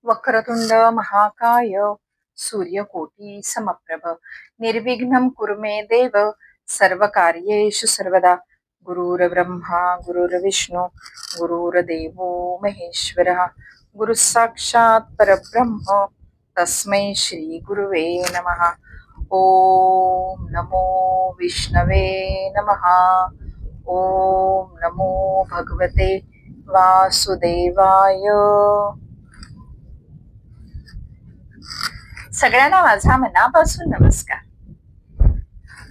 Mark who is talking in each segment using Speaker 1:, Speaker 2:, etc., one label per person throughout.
Speaker 1: वक्रतुंड महाकाय सूर्यकोटी समप्रभ निर्विघ्नं कुरु मे देव सर्वकार्येषु सर्वदा. गुरुर्ब्रह्मा गुरुर्विष्णू गुरुर्देवो महेश्वरः गुरु साक्षात् परब्रह्म तस्मै श्री गुरुवे नमः. ओम नमो विष्णवे नमः. ओम नमो भगवते वासुदेवाय. सगळ्यांना माझा मनापासून नमस्कार.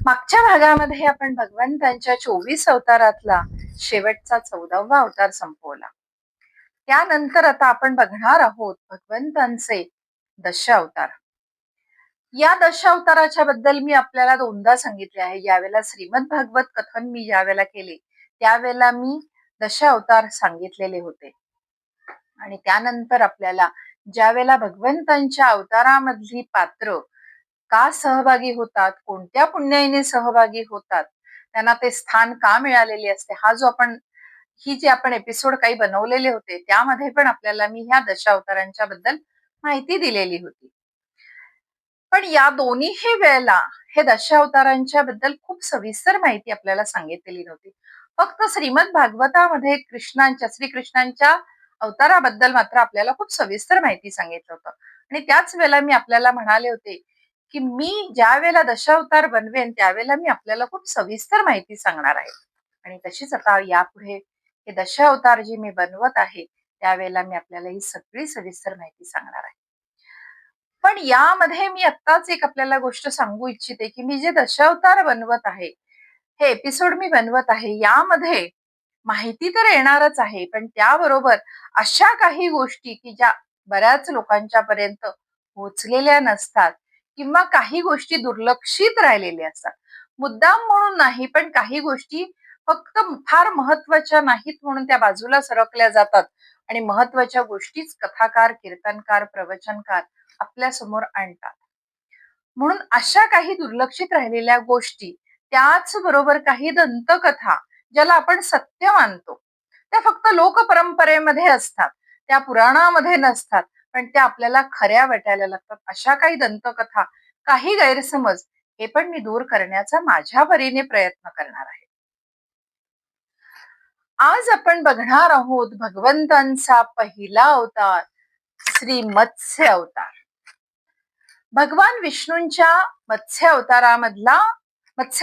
Speaker 1: मागच्या भागामध्ये आपण भगवंतांच्या 24 अवतारातला शेवटचा 14वा अवतार संपवला. त्यानंतर आता आपण बघणार आहोत भगवंतांचे दशावतार. या दशावताराच्या बद्दल मी आपल्याला दोनदा सांगितले आहे. यावेळेला श्रीमद भागवत कथन मी ज्यावेळेला केले त्यावेळेला मी दशावतार सांगितलेले होते. आणि त्यानंतर आपल्याला ज्या वेळेला भगवंतांच्या अवतारामधली पात्र का सहभागी होतात, कोणत्या पुण्याईने सहभागी होतात, त्यांना ते स्थान का मिळालेले असते, हा जो ही जे आपण एपिसोड काही बनवलेले होते त्यामध्ये पण आपल्याला मी ह्या दशावतारांच्या बद्दल माहिती दिलेली होती. पण या दोन्ही वेळेला हे दशावतारांच्या बद्दल खूप सविस्तर माहिती आपल्याला सांगितलेली नव्हती. फक्त श्रीमद भागवतामध्ये श्रीकृष्णांच्या अवताराबद्दल मात्र आपल्याला खूप सविस्तर माहिती सांगितलं होतं. आणि त्याच वेळेला मी आपल्याला म्हणाले होते की मी ज्या वेळेला दशावतार बनवेन त्यावेळेला मी आपल्याला खूप सविस्तर माहिती सांगणार आहे. आणि तशीच आता यापुढे हे दशावतार जे मी बनवत आहे त्यावेळेला मी आपल्याला ही सगळी सविस्तर माहिती सांगणार आहे. पण यामध्ये मी आत्ताच एक आपल्याला गोष्ट सांगू इच्छिते की मी जे दशावतार बनवत आहे, हे एपिसोड मी बनवत आहे, यामध्ये माहिती तर येणारच आहे, पण त्याबरोबर अशा काही गोष्टी की ज्या बऱ्याच लोकांच्या पर्यंत पोहोचलेल्या नसतात किंवा काही गोष्टी दुर्लक्षित राहिलेल्या असतात. मुद्दाम म्हणून नाही, पण काही गोष्टी फक्त फार महत्वाच्या नाहीत म्हणून त्या बाजूला सरकल्या जातात आणि महत्वाच्या गोष्टीच कथाकार, कीर्तनकार, प्रवचनकार आपल्या समोर आणतात. म्हणून अशा काही दुर्लक्षित राहिलेल्या गोष्टी, त्याच बरोबर काही दंतकथा ज्याला आपण सत्य मानतो, त्या फक्त लोकपरंपरेमध्ये असतात, त्या पुराणामध्ये नसतात, पण त्या आपल्याला खऱ्या वाटायला लागतात. अशा काही दंतकथा, काही गैरसमज हे पण मी दूर करण्याचा माझ्या परीने प्रयत्न करणार आहे. आज आपण बघणार आहोत भगवंतांचा पहिला अवतार श्री मत्स्य अवतार. भगवान विष्णूंच्या मत्स्य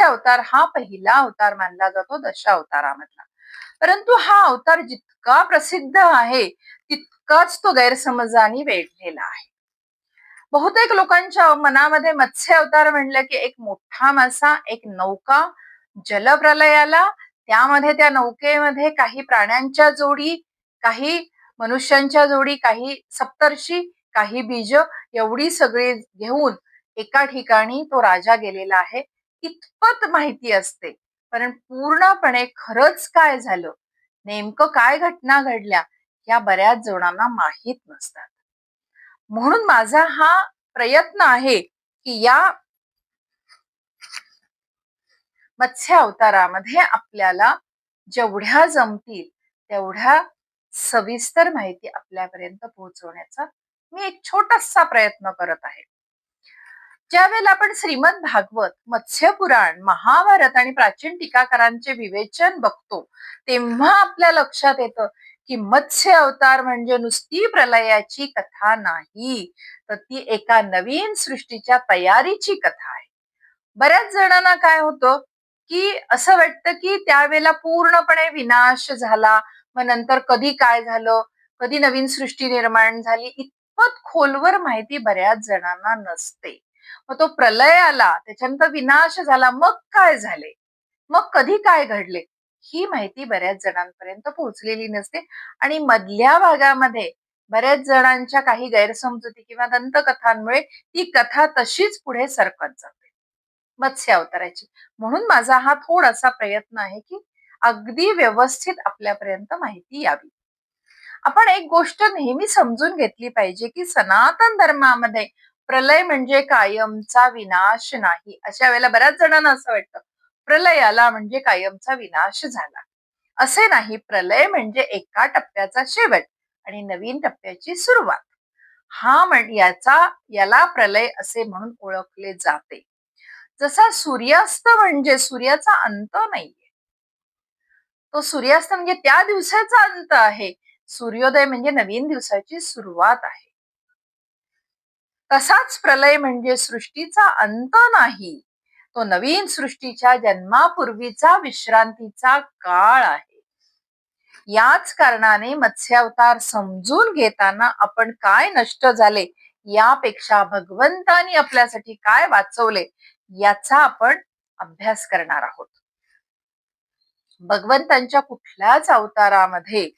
Speaker 1: अवतार हा पहिला अवतार मानला जातो दशावतारामधला. परंतु हा अवतार जितका प्रसिद्ध आहे तितकाच तो गैरसमजाने वेढलेला आहे. बहुतेक लोकांच्या मनामध्ये मत्स्य अवतार म्हणलं की एक मोठा मासा, एक नौका, जलप्रलयाला, त्यामध्ये त्या नौकेमध्ये काही प्राण्यांच्या जोडी, काही मनुष्यांच्या जोडी, काही सप्तर्षी, काही बीज, एवढी सगळी घेऊन एका ठिकाणी तो राजा गेलेला आहे इतपत माहिती असते. पण पूर्णपणे खरंच काय झालं, नेमकं काय घटना घडल्या, या बऱ्याच जणांना माहीत नसतात. म्हणून माझा हा प्रयत्न आहे की या मत्स्य अवतारामध्ये आपल्याला जेवढ्या जमतील तेवढ्या सविस्तर माहिती आपल्यापर्यंत पोहोचवण्याचा मी एक छोटासा प्रयत्न करत आहे. ज्यावेळेला आपण श्रीमद भागवत, मत्स्य पुराण, महाभारत आणि प्राचीन टीकाकारांचे विवेचन बघतो तेव्हा आपल्या लक्षात येतं की मत्स्य अवतार म्हणजे नुसती प्रलयाची कथा नाही, तर ती एका नवीन सृष्टीच्या तयारीची कथा आहे. बऱ्याच जणांना काय होतं की असं वाटतं की त्यावेळेला पूर्णपणे विनाश झाला, मग नंतर कधी काय झालं, कधी नवीन सृष्टी निर्माण झाली, इतपत खोलवर माहिती बऱ्याच जणांना नसते. मग तो प्रलय आला, त्याच्यानंतर विनाश झाला, मग काय झाले, मग कधी काय घडले, ही माहिती बऱ्याच जणांपर्यंत पोहोचलेली नसते. आणि मधल्या भागामध्ये बऱ्याच जणांच्या काही गैरसमजुती किंवा दंतकथांमुळे ती कथा तशीच पुढे सरकत जाते मत्स्य अवताराची. म्हणून माझा हा थोडासा प्रयत्न आहे की अगदी व्यवस्थित आपल्यापर्यंत माहिती यावी. आपण एक गोष्ट नेहमी समजून घेतली पाहिजे की सनातन धर्मामध्ये प्रलय म्हणजे कायमचा विनाश नाही. अशा वेळेला बऱ्याच जणांना असं वाटतं प्रलय आला म्हणजे कायमचा विनाश झाला. असे नाही, प्रलय म्हणजे एका टप्प्याचा शेवट आणि नवीन टप्प्याची सुरुवात. याला प्रलय असे म्हणून ओळखले जाते. जसा सूर्यास्त म्हणजे सूर्याचा अंत नाहीये, तो सूर्यास्त म्हणजे त्या दिवसाचा अंत आहे. सूर्योदय म्हणजे नवीन दिवसाची सुरुवात आहे. तसाच प्रलय म्हणजे सृष्टीचा अंत नाही, तो नवीन सृष्टीच्या जन्मापूर्वीचा विश्रांतीचा काळ आहे. याच कारणाने मत्स्यावतार समजून घेताना आपण काय नष्ट झाले यापेक्षा भगवंतानी आपल्यासाठी काय वाचवले याचा आपण अभ्यास करणार आहोत. भगवंतांच्या कुठल्याच अवतारामध्ये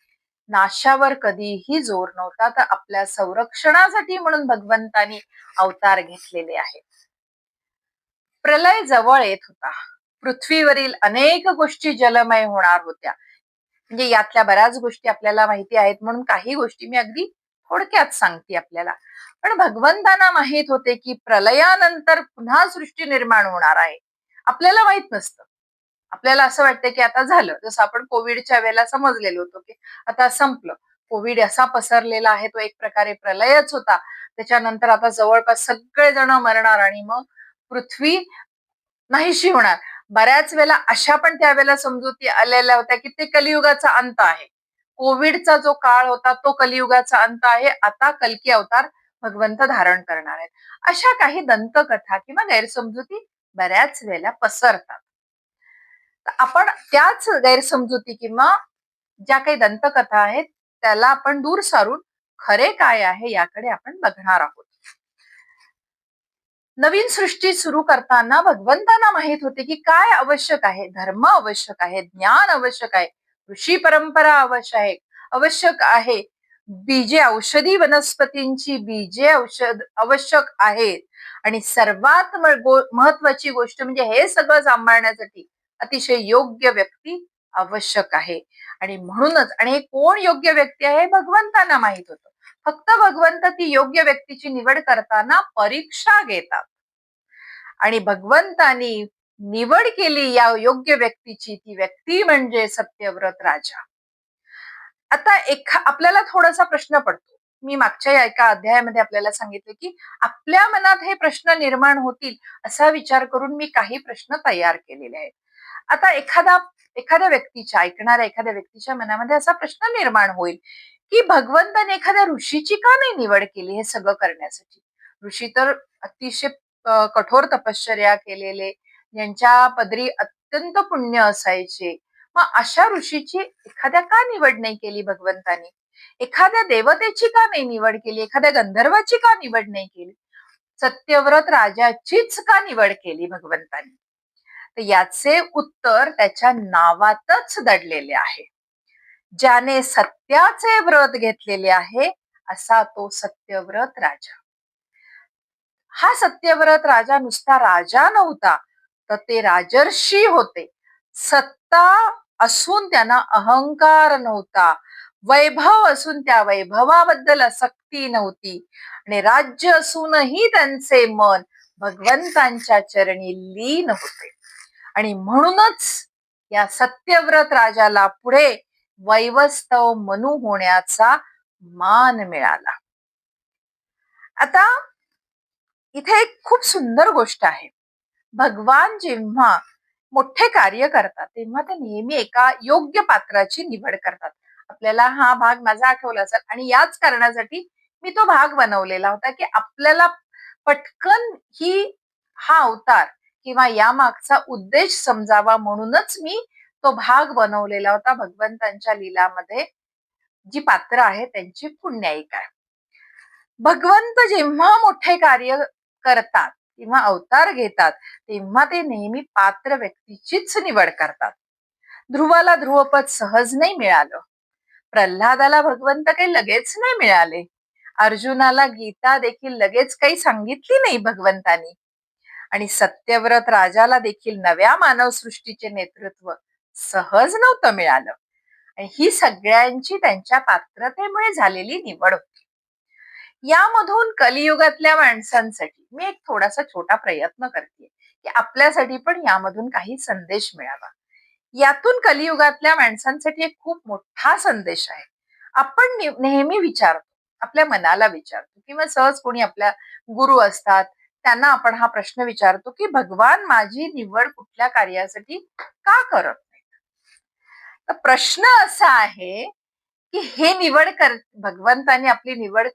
Speaker 1: नाशावर कधीही जोर नव्हता, तर आपल्या संरक्षणासाठी म्हणून भगवंतानी अवतार घेतलेले आहेत. प्रलय जवळ येत होता. पृथ्वीवरील अनेक गोष्टी जलमय होणार होत्या. म्हणजे यातल्या बऱ्याच गोष्टी आपल्याला माहिती आहेत, म्हणून काही गोष्टी मी अगदी थोडक्यात सांगते आपल्याला. पण भगवंतांना माहित होते की प्रलयानंतर पुन्हा सृष्टी निर्माण होणार आहे. आपल्याला माहित नसतं. आपल्याला असं वाटतं की आता झालं, जसं आपण कोविडच्या वेळेला समजलेलो होतो की आता संपलं. कोविड असा पसरलेला आहे, तो एक प्रकारे प्रलयच होता. त्याच्यानंतर आता जवळपास सगळेजण मरणार आणि मग पृथ्वी नाहीशी होणार. बऱ्याच वेळेला अशा पण त्यावेळेला समजुती आलेल्या होत्या की ते कलियुगाचा अंत आहे. कोविडचा जो काळ होता तो कलियुगाचा अंत आहे. आता कल्की अवतार भगवंत धारण करणार आहेत. अशा काही दंतकथा किंवा गैरसमजुती बऱ्याच वेळेला पसरतात. आपण त्याच गैरसमजुती किंवा ज्या काही दंतकथा आहेत त्याला आपण दूर सारून खरे काय आहे याकडे आपण बघणार आहोत. नवीन सृष्टी सुरू करताना भगवंतांना माहित होते की काय आवश्यक आहे. धर्म आवश्यक आहे, ज्ञान आवश्यक आहे, ऋषी परंपरा आवश्यक आहे, बीजे औषधी वनस्पतींची बीजे औषध आवश्यक आहेत. आणि सर्वात महत्वाची गोष्ट म्हणजे हे सगळं सांभाळण्यासाठी अतिशय योग्य व्यक्ती आवश्यक आहे. आणि म्हणूनच आणि हे कोण योग्य व्यक्ती आहे भगवंतांना माहित होतं. फक्त भगवंत ती योग्य व्यक्तीची निवड करताना परीक्षा घेतात. आणि भगवंतानी निवड केली या योग्य व्यक्तीची, ती व्यक्ती म्हणजे सत्यव्रत राजा. आता आपल्याला थोडासा प्रश्न पडतो. मी मागच्या एका अध्यायामध्ये आपल्याला सांगितले की आपल्या मनात हे प्रश्न निर्माण होतील असा विचार करून मी काही प्रश्न तयार केलेले आहेत. आता एखाद्या व्यक्तीच्या ऐकणाऱ्या एखाद्या व्यक्तीच्या मनामध्ये असा प्रश्न निर्माण होईल की भगवंताने एखाद्या ऋषीची का नाही निवड केली हे सगळं करण्यासाठी. ऋषी तर अतिशय कठोर तपश्चर्या केलेले, ज्यांच्या पदरी अत्यंत पुण्य असायचे. मग अशा ऋषीची एखाद्या का निवड नाही केली भगवंतानी. एखाद्या देवतेची का नाही निवड केली, एखाद्या गंधर्वाची का निवड नाही केली, सत्यव्रत राजाचीच का निवड केली भगवंतानी. तर याचे उत्तर त्याच्या नावातच दडलेले आहे. ज्याने सत्याचे व्रत घेतलेले आहे असा तो सत्यव्रत राजा. हा सत्यव्रत राजा नुसता राजा नव्हता, तर ते राजर्षी होते. सत्ता असून त्यांना अहंकार नव्हता, वैभव असून त्या वैभवाबद्दल आसक्ती नव्हती, आणि राज्य असूनही त्यांचे मन भगवंतांच्या चरणी लीन होते. आणि म्हणूनच या सत्यव्रत राजाला पुढे वैवस्तव मनु होण्याचा मान मिळाला. आता इथे एक खूप सुंदर गोष्ट आहे. भगवान जेव्हा मोठे कार्य करतात तेव्हा ते नेहमी एका योग्य पात्राची निवड करतात. आपल्याला हा भाग माझा आठवला असेल आणि याच कारणासाठी मी तो भाग बनवलेला होता की आपल्याला पटकन हा अवतार किंवा या मागचा उद्देश समजावा म्हणूनच मी तो भाग बनवलेला होता. भगवंतांच्या लीलामध्ये जी पात्र आहे त्यांची पुण्याईका. भगवंत जेव्हा मोठे कार्य करतात किंवा अवतार घेतात तेव्हा ते नेहमी पात्र व्यक्तीचीच निवड करतात. ध्रुवाला ध्रुवपद सहज नाही मिळालं, प्रल्हादाला भगवंत काही लगेच नाही मिळाले, अर्जुनाला गीता देखील लगेच काही सांगितली नाही भगवंतानी, आणि सत्यव्रत राजाला देखील नव्या मानव सृष्टीचे नेतृत्व सहज नव्हतं मिळालं. आणि ही सगळ्यांची त्यांच्या पात्रतेमुळे झालेली निवड होती. यामधून कलियुगातल्या माणसांसाठी मी एक थोडासा छोटा प्रयत्न करते की आपल्यासाठी पण यामधून काही संदेश मिळावा. यातून कलियुगातल्या माणसांसाठी एक खूप मोठा संदेश आहे. आपण नेहमी विचारतो आपल्या मनाला विचारतो किंवा सहज कोणी आपल्या गुरु असतात त्यांना आपण हा प्रश्न विचारतो की भगवान माझी निवड कुठल्या कार्यासाठी का करत नाही. तर प्रश्न असा आहे की हे भगवंतानी आपली निवड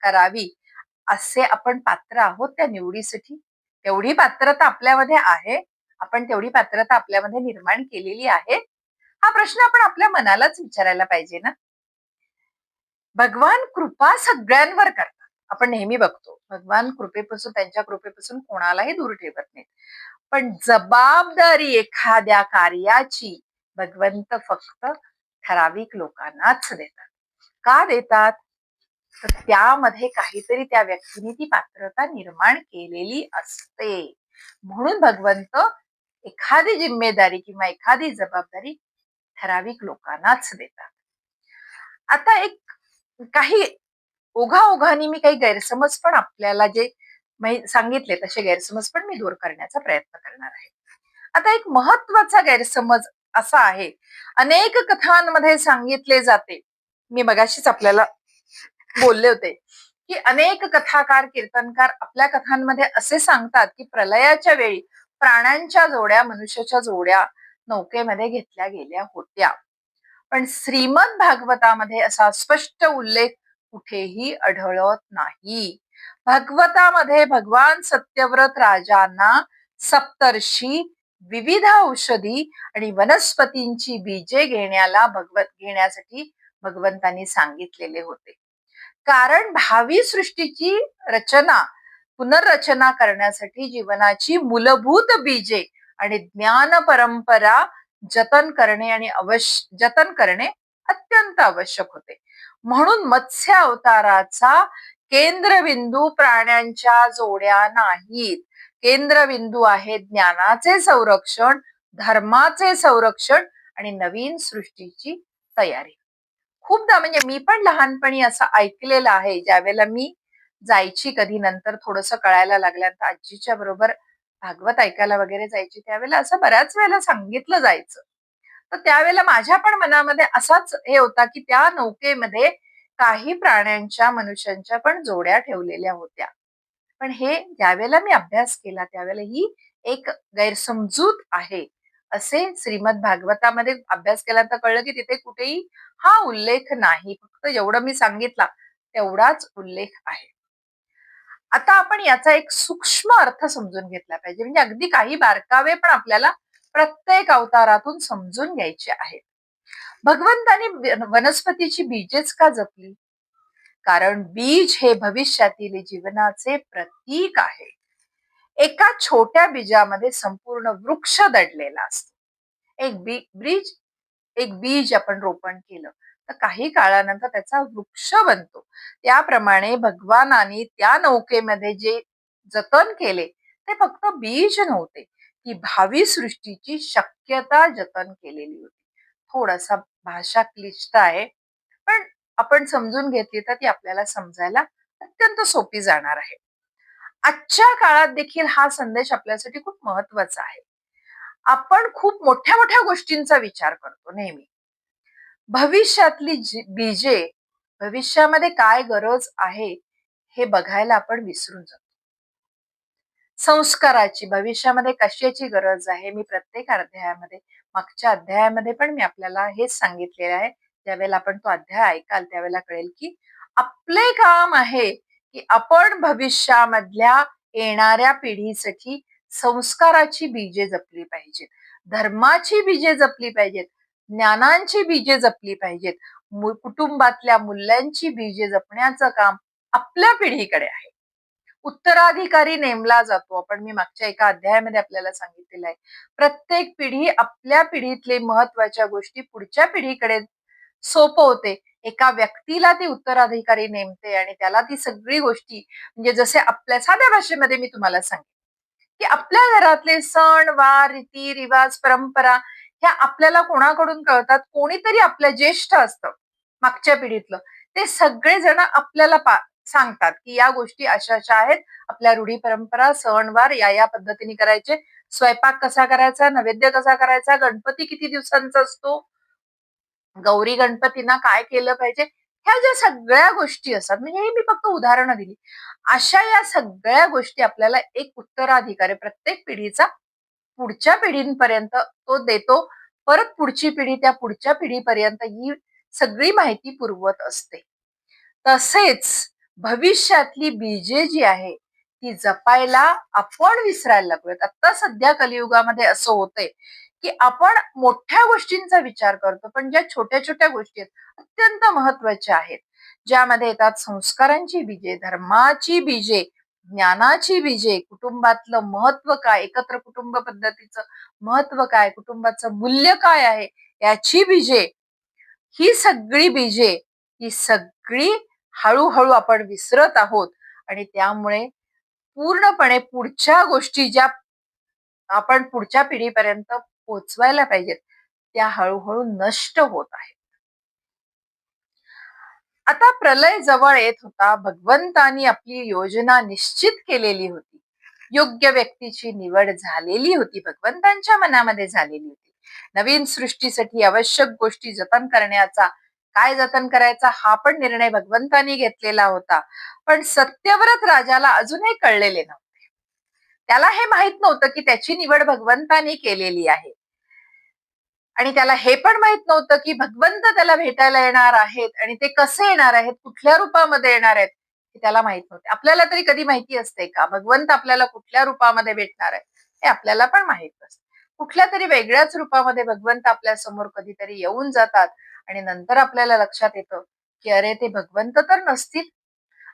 Speaker 1: करावी असे आपण पात्र आहोत त्या निवडीसाठी. तेवढी पात्रता आपल्यामध्ये आहे. आपण तेवढी पात्रता आपल्यामध्ये निर्माण केलेली आहे. हा प्रश्न आपण आपल्या मनालाच विचारायला पाहिजे ना. भगवान कृपा सगळ्यांवर करतात. आपण नेहमी बघतो भगवान त्यांच्या कृपेपासून कोणालाही दूर ठेवत नाहीत. पण जबाबदारी एखाद्या कार्याची भगवंत फक्त ठराविक लोकांनाच देतात. का देतात? तर त्यामध्ये काहीतरी त्या व्यक्तीने ती पात्रता निर्माण केलेली असते. म्हणून भगवंत एखादी जिम्मेदारी किंवा एखादी जबाबदारी ठराविक लोकांनाच देतात. आता एक काही ओघाओघाने मी काही गैरसमज पण आपल्याला जे सांगितले तसे गैरसमज पण मी दूर करण्याचा प्रयत्न करणार आहे. आता एक महत्वाचा गैरसमज असा आहे, अनेक कथांमध्ये सांगितले जाते, मी मगाशीच आपल्याला बोलले होते की अनेक कथाकार कीर्तनकार आपल्या कथांमध्ये असे सांगतात की प्रलयाच्या वेळी प्राण्यांच्या जोड्या मनुष्याच्या जोड्या नौकेमध्ये घेतल्या गेल्या होत्या. पण श्रीमद भागवतामध्ये असा स्पष्ट उल्लेख कुठेही आढळत नाही. भागवतामध्ये भगवान सत्यव्रत राजांना सप्तर्षी विविध औषधी आणि वनस्पतींची बीजे घेण्यासाठी भगवंतांनी सांगितलेले होते. कारण भावी सृष्टीची पुनर्रचना करण्यासाठी जीवनाची मूलभूत बीजे आणि ज्ञान परंपरा जतन करणे अत्यंत आवश्यक होते. म्हणून मत्स्य अवताराचा केंद्रबिंदू प्राण्यांच्या जोड्या नाहीत. केंद्रबिंदू आहे ज्ञानाचे संरक्षण, धर्माचे संरक्षण आणि नवीन सृष्टीची तयारी. खूपदा म्हणजे मी पण लहानपणी असं ऐकलेलं आहे, ज्यावेळेला मी जायची कधी नंतर थोडस कळायला लागल्यानंतर आजीच्या बरोबर भागवत ऐकायला वगैरे जायची, त्यावेळेला असं बऱ्याच वेळेला सांगितलं जायचं. तर त्यावेळेला माझ्या पण मनामध्ये असाच हे होता की त्या नौकेमध्ये काही प्राण्यांच्या मनुष्यांच्या पण जोड्या ठेवलेल्या होत्या. पण हे ज्यावेळेला मी अभ्यास केला त्यावेळेला ही एक गैरसमजूत आहे असे श्रीमद भागवतामध्ये अभ्यास केला तर कळलं की तिथे कुठेही हा उल्लेख नाही. फक्त जेवढं मी सांगितला तेवढाच उल्लेख आहे. आता आपण याचा एक सूक्ष्म अर्थ समजून घेतला पाहिजे. म्हणजे अगदी काही बारकावे पण आपल्याला प्रत्येक अवतारातून समजून घ्यायचे आहेत. भगवंतानी वनस्पतीची बीजेच का जपली? कारण बीज हे भविष्यातील जीवनाचे प्रतीक आहे. एका छोट्या बीजामध्ये संपूर्ण वृक्ष दडलेला असतो. एक बीज आपण रोपण केलं तर काही काळानंतर त्याचा वृक्ष बनतो. त्याप्रमाणे भगवानाने त्या नौकेमध्ये जे जतन केले ते फक्त बीज नव्हते, ती भावी सृष्टीची शक्यता जतन केलेली होती. थोडासा भाषा क्लिष्ट आहे, पण आपण समजून घेतली तर ती आपल्याला समजायला अत्यंत सोपी जाणार आहे. आजच्या काळात देखील हा संदेश आपल्यासाठी खूप महत्वाचा आहे. आपण खूप मोठ्या मोठ्या गोष्टींचा विचार करतो नेहमी. भविष्यातली बीजे, भविष्यामध्ये काय गरज आहे हे बघायला आपण विसरून जातो. संस्काराची भविष्यामध्ये कशाची गरज आहे, मी प्रत्येक अध्यायामध्ये मागच्या अध्यायामध्ये पण मी आपल्याला हेच सांगितलेलं आहे. ज्यावेळेला आपण तो अध्याय ऐकाल त्यावेळेला कळेल की आपले काम आहे की आपण भविष्यामधल्या येणाऱ्या पिढीसाठी संस्काराची बीजे जपली पाहिजेत, धर्माची बीजे जपली पाहिजेत, ज्ञानांची बीजे जपली पाहिजेत, कुटुंबातल्या मूल्यांची बीजे जपण्याचं काम आपल्या पिढीकडे आहे. उत्तराधिकारी नेमला जातो. मी मागच्या एका अध्यायामध्ये आपल्याला सांगितलेलं आहे. प्रत्येक पिढी आपल्या पिढीतले महत्वाच्या गोष्टी पुढच्या पिढीकडे सोपवते. एका व्यक्तीला ती उत्तराधिकारी नेमते आणि त्याला ती सगळी गोष्टी, म्हणजे जसे आपल्या साध्या भाषेमध्ये मी तुम्हाला सांगते की आपल्या घरातले सण वार रीती रिवाज परंपरा ह्या आपल्याला कोणाकडून कळतात? कोणीतरी आपल्या ज्येष्ठ असतं मागच्या पिढीतलं, ते सगळेजण आपल्याला सांगतात की या गोष्टी अशा अशा आहेत, आपल्या रूढी परंपरा सणवार या पद्धतीने करायचे, स्वयंपाक कसा करायचा, नैवेद्य कसा करायचा, गणपती किती दिवसांचा असतो, गौरी गणपतींना काय केलं पाहिजे, ह्या ज्या सगळ्या गोष्टी असतात, म्हणजे हे मी फक्त उदाहरणं दिली. अशा या सगळ्या गोष्टी आपल्याला एक उत्तराधिकारी प्रत्येक पिढीचा पुढच्या पिढींपर्यंत तो देतो. परत पुढची पिढी त्या पुढच्या पिढीपर्यंत ही सगळी माहिती पुरवत असते. तसेच भविष्यातली बीजे जी आहे ती जपायला आपण विसरायला लागलोय. आता सध्या कलियुगामध्ये असं होतंय की आपण मोठ्या गोष्टींचा विचार करतो, पण ज्या छोट्या छोट्या गोष्टी आहेत अत्यंत महत्वाच्या आहेत, ज्यामध्ये येतात संस्कारांची बीजे, धर्माची बीजे, ज्ञानाची बीजे, कुटुंबातलं महत्व काय, एकत्र कुटुंब पद्धतीचं महत्व काय, कुटुंबाचं मूल्य काय आहे याची बीजे, ही सगळी बीजे, ही सगळी हळूहळू आपण विसरत आहोत. आणि त्यामुळे पूर्णपणे पुढच्या गोष्टी ज्या आपण पुढच्या पिढीपर्यंत पोहोचवायला पाहिजेत त्या हळूहळू नष्ट होत आहेत. आता प्रलय जवळ येत होता. भगवंतानी आपली योजना निश्चित केलेली होती. योग्य व्यक्तीची निवड झालेली होती, भगवंतांच्या मनामध्ये झालेली होती. नवीन सृष्टीसाठी आवश्यक गोष्टी जतन करण्याचा, काय जतन करायचा हा पण निर्णय भगवंतानी घेतलेला होता. पण सत्यव्रत राजाला अजूनही कळलेले नव्हते. त्याला हे माहित नव्हतं की त्याची निवड भगवंतानी केलेली आहे. आणि त्याला हे पण माहित नव्हतं की भगवंत त्याला भेटायला येणार आहेत आणि ते कसे येणार आहेत, कुठल्या रूपामध्ये येणार आहेत, हे त्याला माहित नव्हते. आपल्याला तरी कधी माहिती असते का भगवंत आपल्याला कुठल्या रूपामध्ये भेटणार आहे? हे आपल्याला पण माहित असतं. कुठल्या तरी वेगळ्याच रूपामध्ये भगवंत आपल्या समोर कधीतरी येऊन जातात आणि नंतर आपल्याला लक्षात येतं की अरे ते भगवंत तर नसतील.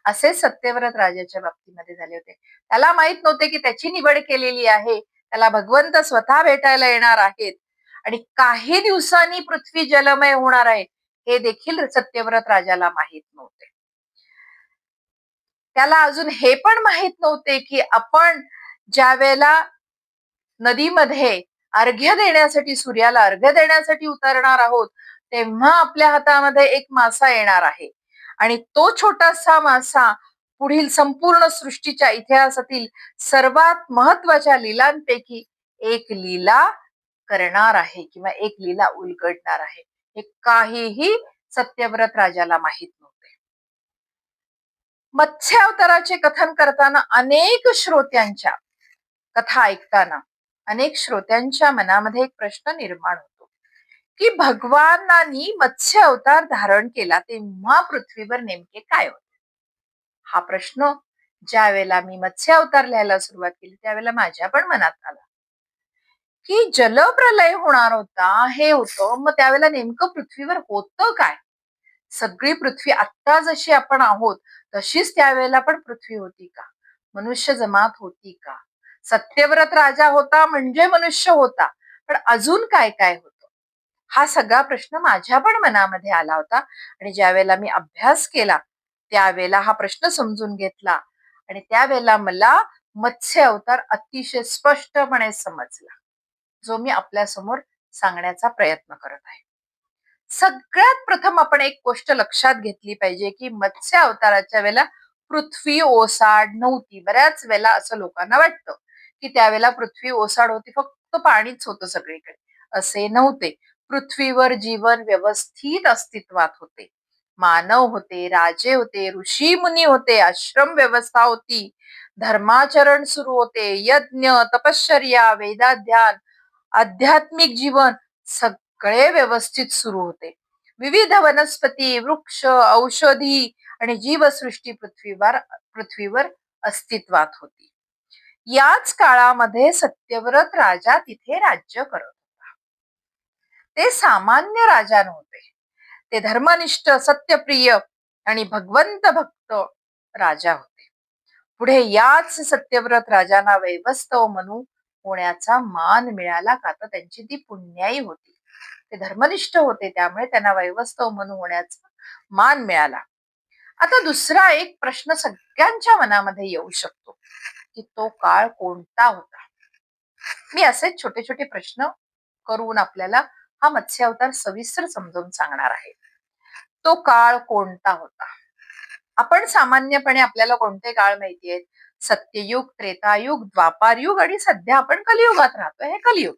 Speaker 1: असे सत्यव्रत राजाच्या बाबतीमध्ये झाले होते. त्याला माहित नव्हते की त्याची निवड केलेली आहे, त्याला भगवंत स्वतः भेटायला येणार आहेत आणि काही दिवसांनी पृथ्वी जलमय होणार आहे हे देखील सत्यव्रत राजाला माहित नव्हते. त्याला अजून हे पण माहित नव्हते की आपण ज्या वेळेला नदीमध्ये अर्घ्य देण्यासाठी, सूर्याला अर्घ्य देण्यासाठी उतरणार आहोत तेव्हा आपल्या हातामध्ये एक मासा येणार आहे आणि तो छोटासा मासा पुढील संपूर्ण सृष्टीच्या इतिहासातील सर्वात महत्वाच्या लीलांपैकी एक लीला करणार आहे किंवा एक लीला उलगडणार आहे. हे काहीही सत्यव्रत राजाला माहित नव्हते. मत्स्य अवताराचे कथन करताना कथा ऐकताना अनेक श्रोत्यांच्या मनामध्ये एक प्रश्न निर्माण होतो की भगवानांनी मत्स्य अवतार धारण केला तेव्हा पृथ्वीवर नेमके काय होते. हा प्रश्न ज्या वेळेला मी मत्स्य अवतार लिहायला सुरुवात केली त्यावेळेला माझ्या पण मनात आला की जलप्रलय होणार होता, हे होतं, मग त्यावेळेला नेमकं पृथ्वीवर होतं काय? सगळी पृथ्वी आत्ता जशी आपण आहोत तशीच त्यावेळेला पण पृथ्वी होती का? मनुष्य जमात होती का? सत्यव्रत राजा होता म्हणजे मनुष्य होता, पण अजून काय काय होतं? हा सगळा प्रश्न माझ्या पण मनामध्ये आला होता आणि ज्या वेळेला मी अभ्यास केला त्यावेळेला हा प्रश्न समजून घेतला आणि त्यावेळेला मला मत्स्य अवतार अतिशय स्पष्टपणे समजला, जो मी आपल्या समोर सांगण्याचा प्रयत्न करत आहे. सगळ्यात प्रथम आपण एक गोष्ट लक्षात घेतली पाहिजे की मत्स्य अवताराच्या वेळेला पृथ्वी ओसाड नव्हती. बऱ्याच वेळेला असं लोकांना वाटतं की त्यावेळेला पृथ्वी ओसाड होती, फक्त पाणीच होतं सगळीकडे. असे नव्हते. पृथ्वीवर जीवन व्यवस्थित अस्तित्वात होते. मानव होते, राजे होते, ऋषी मुनी होते, आश्रम व्यवस्था होती, धर्माचरण सुरू होते, यज्ञ, तपश्चर्या, वेदाध्यान, आध्यात्मिक जीवन सगळे व्यवस्थित सुरू होते. विविध वनस्पती, वृक्ष, औषधी आणि जीवसृष्टी पृथ्वीवर अस्तित्वात होती. याच काळामध्ये सत्यव्रत राजा तिथे राज्य करत होता. ते सामान्य राजा नव्हते, ते धर्मनिष्ठ, सत्यप्रिय आणि भगवंत भक्त राजा होते. पुढे याच सत्यव्रत राजांना वैवस्वत मनू होण्याचा मान मिळाला का, तर त्यांची ती पुण्याई होती. ते धर्मनिष्ठ होते त्यामुळे त्यांना वैवस्वत मनू होण्याचा मान मिळाला. आता दुसरा एक प्रश्न सगळ्यांच्या मनामध्ये येऊ शकतो की तो काळ कोणता होता. मी असेच छोटे छोटे प्रश्न करून आपल्याला हा मत्स्य अवतार सविस्तर समजावून सांगणार आहे. तो काळ कोणता होता? आपण सामान्यपणे आपल्याला कोणते काळ माहिती आहेत? सत्ययुग, त्रेतायुग, द्वापारयुग आणि सध्या आपण कलियुगात राहतोय, हे कलियुग.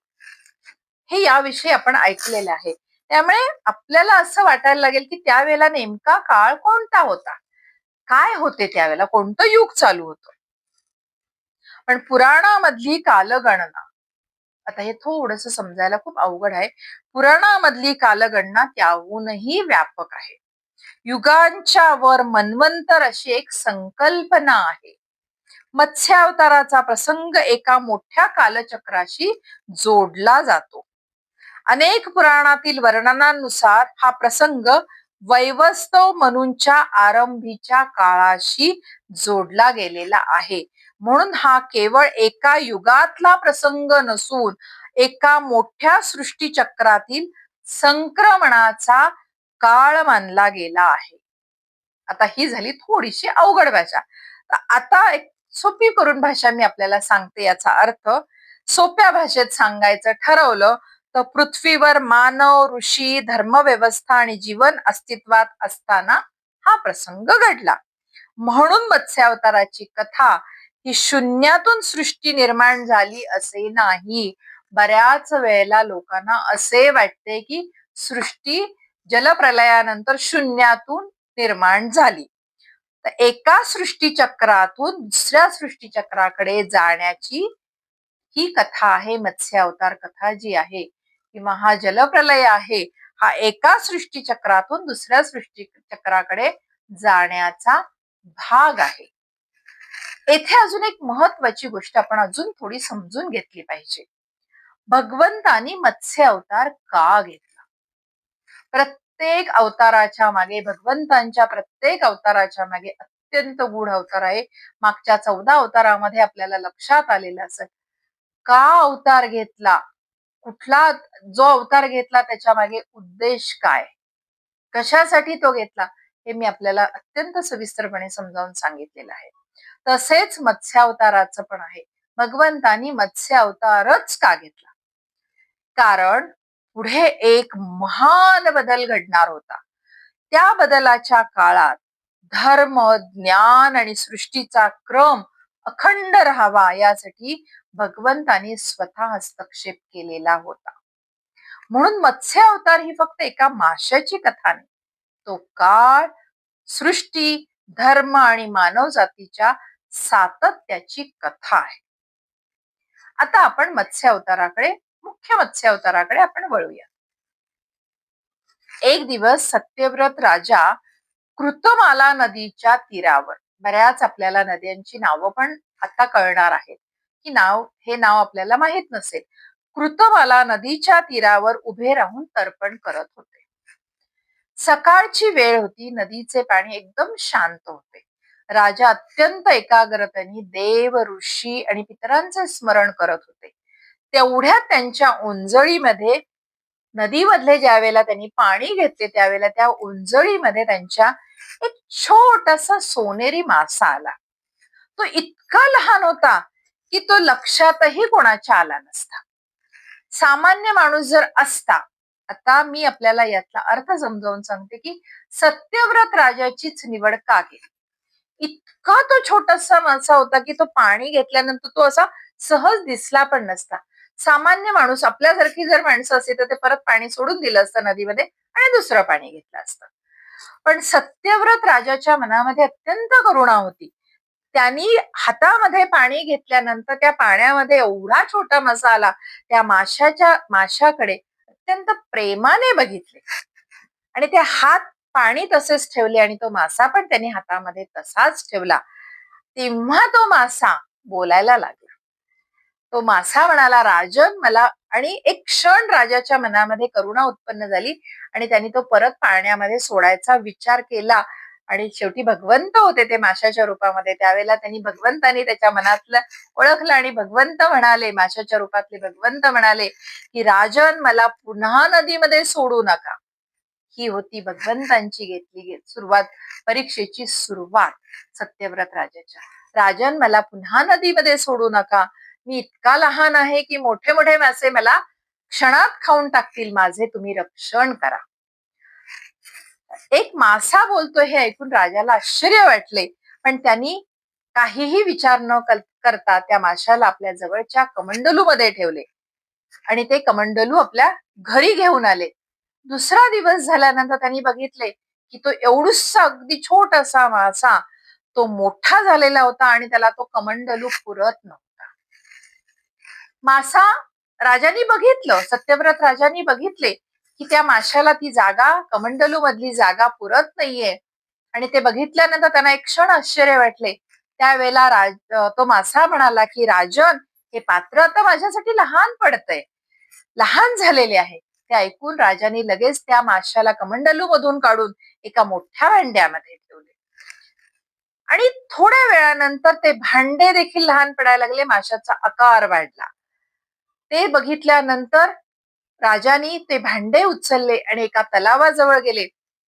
Speaker 1: हे याविषयी आपण ऐकलेलं आहे. त्यामुळे आपल्याला असं वाटायला लागेल की त्यावेळेला नेमका काळ कोणता होता, काय होते त्यावेळेला, कोणतं युग चालू होतं. पण पुराणामधली कालगणना, आता हे थोडस समजायला खूप अवघड आहे. पुराणामधली कालगणना त्याहूनही व्यापक आहे. युगांच्या वर मन्वंतर अशी एक संकल्पना आहे. मत्स्यावताराचा प्रसंग एका मोठ्या कालचक्राशी जोडला जातो. अनेक पुराणातील वर्णनानुसार हा प्रसंग वैवस्वत मनूंच्या आरंभीच्या काळाशी जोडला गेलेला आहे. म्हणून हा केवळ एका युगातला प्रसंग नसून एका मोठ्या सृष्टीचक्रातील संक्रमणाचा काळ मानला गेला आहे. आता ही झाली थोडीशी अवघड भाषा. आता एक सोपी करून भाषा मी आपल्याला सांगते. याचा अर्थ सोप्या भाषेत सांगायचं ठरवलं तर पृथ्वीवर मानव, ऋषी, धर्मव्यवस्था आणि जीवन अस्तित्वात असताना हा प्रसंग घडला. म्हणून मत्स्यावताराची कथा ही शून्यातून सृष्टी निर्माण झाली असे नाही. बऱ्याच वेळेला लोकांना असे वाटते की सृष्टी जलप्रलयानंतर शून्यातून निर्माण झाली. तर एका सृष्टीचक्रातून दुसऱ्या सृष्टीचक्राकडे जाण्याची ही कथा आहे. मत्स्यावतार कथा जी आहे किंवा हा जलप्रलय आहे, हा एका सृष्टीचक्रातून दुसऱ्या सृष्टीचक्राकडे जाण्याचा भाग आहे. येथे अजून एक महत्वाची गोष्ट आपण अजून थोडी समजून घेतली पाहिजे. भगवंतानी मत्स्य अवतार का घेतला? प्रत्येक अवताराच्या मागे, भगवंतांच्या प्रत्येक अवताराच्या मागे अत्यंत गूढ अवतार आहे. मागच्या 14 अवतारामध्ये आपल्याला लक्षात आलेलं असेल. का अवतार घेतला, कुठला जो अवतार घेतला त्याच्या मागे उद्देश काय, कशासाठी तो घेतला, हे मी आपल्याला अत्यंत सविस्तरपणे समजावून सांगितलेलं आहे. तसेच मत्स्यावताराचं पण आहे. भगवंतानी मत्स्य अवतारच का घेतला? कारण पुढे एक महान बदल घडणार होता. त्या बदलाच्या काळात धर्म, ज्ञान आणि सृष्टीचा क्रम अखंड राहावा यासाठी भगवंतानी स्वतः हस्तक्षेप केलेला होता. म्हणून मत्स्य अवतार ही फक्त एका माशाची कथा नाही, तो काळ, सृष्टी, धर्म आणि मानव जातीच्या सातत्याची कथा आहे. आता आपण मत्स्य अवताराकडे, मुख्य मत्स्य अवताराकडे आपण वळूया. एक दिवस सत्यव्रत राजा कृतमाला नदीच्या तीरावर, बऱ्याच आपल्याला नद्यांची नावं पण आता कळणार आहेत की हे नाव आपल्याला माहित नसेल. कृतमाला नदीच्या तीरावर उभे राहून तर्पण करत होते. सकाळची वेळ होती. नदीचे पाणी एकदम शांत होते. राजा अत्यंत एकाग्रतेने देव, ऋषी आणि पितरांचे स्मरण करत होते. तेवढ्यात त्यांच्या ओंजळीमध्ये, नदीमधले ज्या वेळेला त्यांनी पाणी घेतले त्यावेळेला त्या ओंजळीमध्ये त्यांच्या एक छोटासा सोनेरी मासा आला. तो इतका लहान होता की तो लक्षातही कोणाच्या आला नसता. सामान्य माणूस जर असता, आता मी आपल्याला यातला अर्थ समजावून सांगते की सत्यव्रत राजाचीच निवड का केली. इतका तो छोटासा मासा होता की तो पाणी घेतल्यानंतर तो असा सहज दिसला पण नसता. सामान्य माणूस, आपल्यासारखी जर माणसं असते तर ते परत पाणी सोडून दिलं असतं नदीमध्ये आणि दुसरं पाणी घेतलं असतं. पण सत्यव्रत राजाच्या मनामध्ये अत्यंत करुणा होती. त्यांनी हातामध्ये पाणी घेतल्यानंतर त्या पाण्यामध्ये एवढा छोटा मासा आला. त्या माशाकडे अत्यंत प्रेमाने बघितले आणि ते हात पाणी तसेच ठेवले आणि तो मासा पण त्यांनी हातामध्ये तसाच ठेवला. तेव्हा तो मासा बोलायला लागला. तो मासा म्हणाला, राजन मला, आणि एक क्षण राजाच्या मनामध्ये करुणा उत्पन्न झाली आणि त्यांनी तो परत पाण्यामध्ये सोडायचा विचार केला. आणि शेवटी भगवंत होते ते माशाच्या रूपामध्ये. त्यावेळेला भगवंतानी त्याच्या मनातलं ओळखलं आणि भगवंत म्हणाले, माशाच्या रूपातले भगवंत म्हणाले की राजन मला पुन्हा नदीमध्ये सोडू नका. ही होती भगवंतांची घेतली सुरुवात, परीक्षेची सुरुवात सत्यव्रत राजाच्या. राजन मला पुन्हा नदीमध्ये सोडू नका. मी इतका लहान आहे की मोठे मोठे मासे मला क्षणात खाऊन टाकतील. माझे तुम्ही रक्षण करा. एक मासा बोलतोय हे ऐकून राजाला आश्चर्य वाटले, पण त्यांनी काहीही विचार न करता त्या माशाला आपल्या जवळच्या कमंडलू मध्ये ठेवले आणि ते कमंडलू आपल्या घरी घेऊन आले. दुसरा दिवस झाल्यानंतर त्यांनी बघितले की तो एवढूसा अगदी छोटासा मासा तो मोठा झालेला होता आणि त्याला तो कमंडलू पुरत नव्हता. मासा राजांनी बघितलं, सत्यव्रत राजांनी बघितले की त्या माशाला ती जागा, कमंडलू मधली जागा पुरत नाहीये. आणि ते बघितल्यानंतर त्यांना एक क्षण आश्चर्य वाटले. त्यावेळेला तो मासा म्हणाला की राजन, हे पात्र आता माझ्यासाठी लहान पडतंय, लहान झालेले आहे. ते ऐकून राजाने लगेच त्या माशाला कमंडलू मधून काढून एका मोठ्या भांड्यामध्ये ठेवले. आणि थोड्या वेळानंतर ते भांडे देखील लहान पडायला लागले, माशाचा आकार वाढला. ते बघितल्यानंतर राजानी ते भांडे उचलले आणि एका तलावाजवळ गेले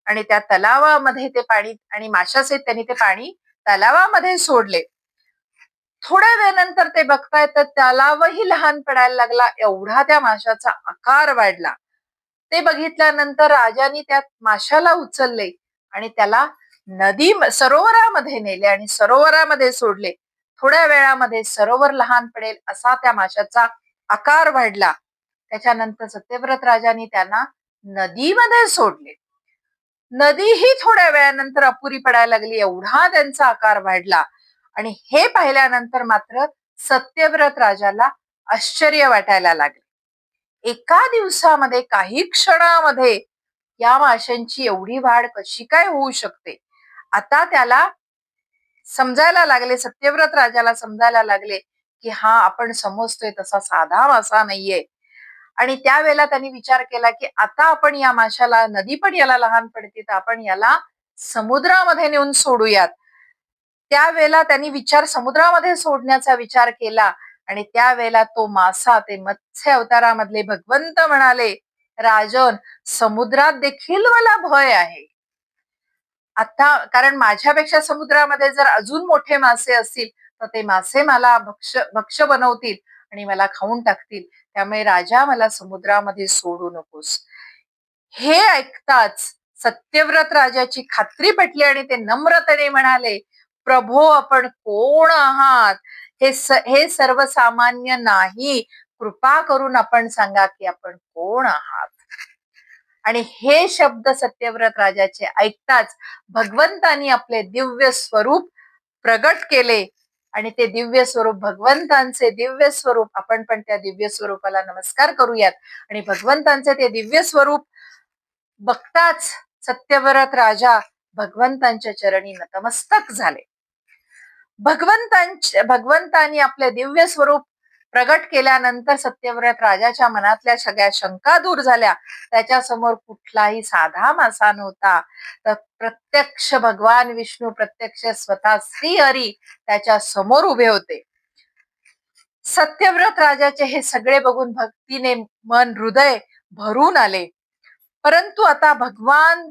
Speaker 1: आणि त्या तलावामध्ये ते पाणी आणि माशासहित त्यांनी ते पाणी तलावामध्ये सोडले. थोड्या वेळानंतर ते बघतायत तर तलावही लहान पडायला लागला, एवढा त्या माशाचा आकार वाढला. ते बघितल्यानंतर राजानी त्या माशाला उचलले आणि त्याला सरोवरामध्ये नेले आणि सरोवरामध्ये सोडले. थोड्या वेळामध्ये सरोवर लहान पडेल असा त्या माशाचा आकार वाढला. त्याच्यानंतर सत्यव्रत राजांनी त्यांना नदीमध्ये सोडले. नदीही थोड्या वेळानंतर अपुरी पडायला लागली, एवढा त्यांचा आकार वाढला. आणि हे पाहिल्यानंतर मात्र सत्यव्रत राजाला आश्चर्य वाटायला लागले. एका दिवसामध्ये, काही क्षणामध्ये या माशांची एवढी वाढ कशी काय होऊ शकते? आता त्याला समजायला लागले, सत्यव्रत राजाला समजायला लागले की हा आपण समजतोय तसा साधा मासा नाहीये. आणि त्यावेळेला त्यांनी विचार केला की आता आपण या माशाला, नदी पण याला लहान पडते, तर आपण याला समुद्रामध्ये नेऊन सोडूयात. त्यावेळेला त्यांनी समुद्रामध्ये सोडण्याचा विचार केला. आणि त्यावेळेला तो मासा, ते मत्स्य अवतारामधले भगवंत म्हणाले, राजन, समुद्रात देखील मला भय आहे. आता कारण माझ्यापेक्षा समुद्रामध्ये जर अजून मोठे मासे असतील तर ते मासे मला भक्ष्य बनवतील आणि मला खाऊन टाकतील. त्यामुळे राजा, मला समुद्रामध्ये सोडू नकोस. हे ऐकताच सत्यव्रत राजाची खात्री पटली आणि ते नम्रतेने म्हणाले, प्रभो, आपण कोण आहात? हे सर्वसामान्य नाही, कृपा करून आपण सांगा की आपण कोण आहात. आणि हे शब्द सत्यव्रत राजाचे ऐकताच भगवंतानी आपले दिव्य स्वरूप प्रगट केले. आणि ते दिव्य स्वरूप, भगवंतांचे दिव्य स्वरूप, आपण पण त्या दिव्य स्वरूपाला नमस्कार करूयात. आणि भगवंतांचे ते दिव्य स्वरूप बघताच सत्यव्रत राजा भगवंतांच्या चरणी नतमस्तक झाले. भगवंतांनी आपले दिव्य स्वरूप प्रगट केल्यानंतर सत्यव्रत राजाच्या मनातल्या सगळ्या शंका दूर झाल्या. त्याच्या समोर कुठलाही साधा मासा नव्हता, तर प्रत्यक्ष भगवान विष्णू, प्रत्यक्ष स्वतः श्री हरी त्याच्या समोर उभे होते. सत्यव्रत राजाचे हे सगळे बघून भक्तीने मन, हृदय भरून आले. परंतु आता भगवान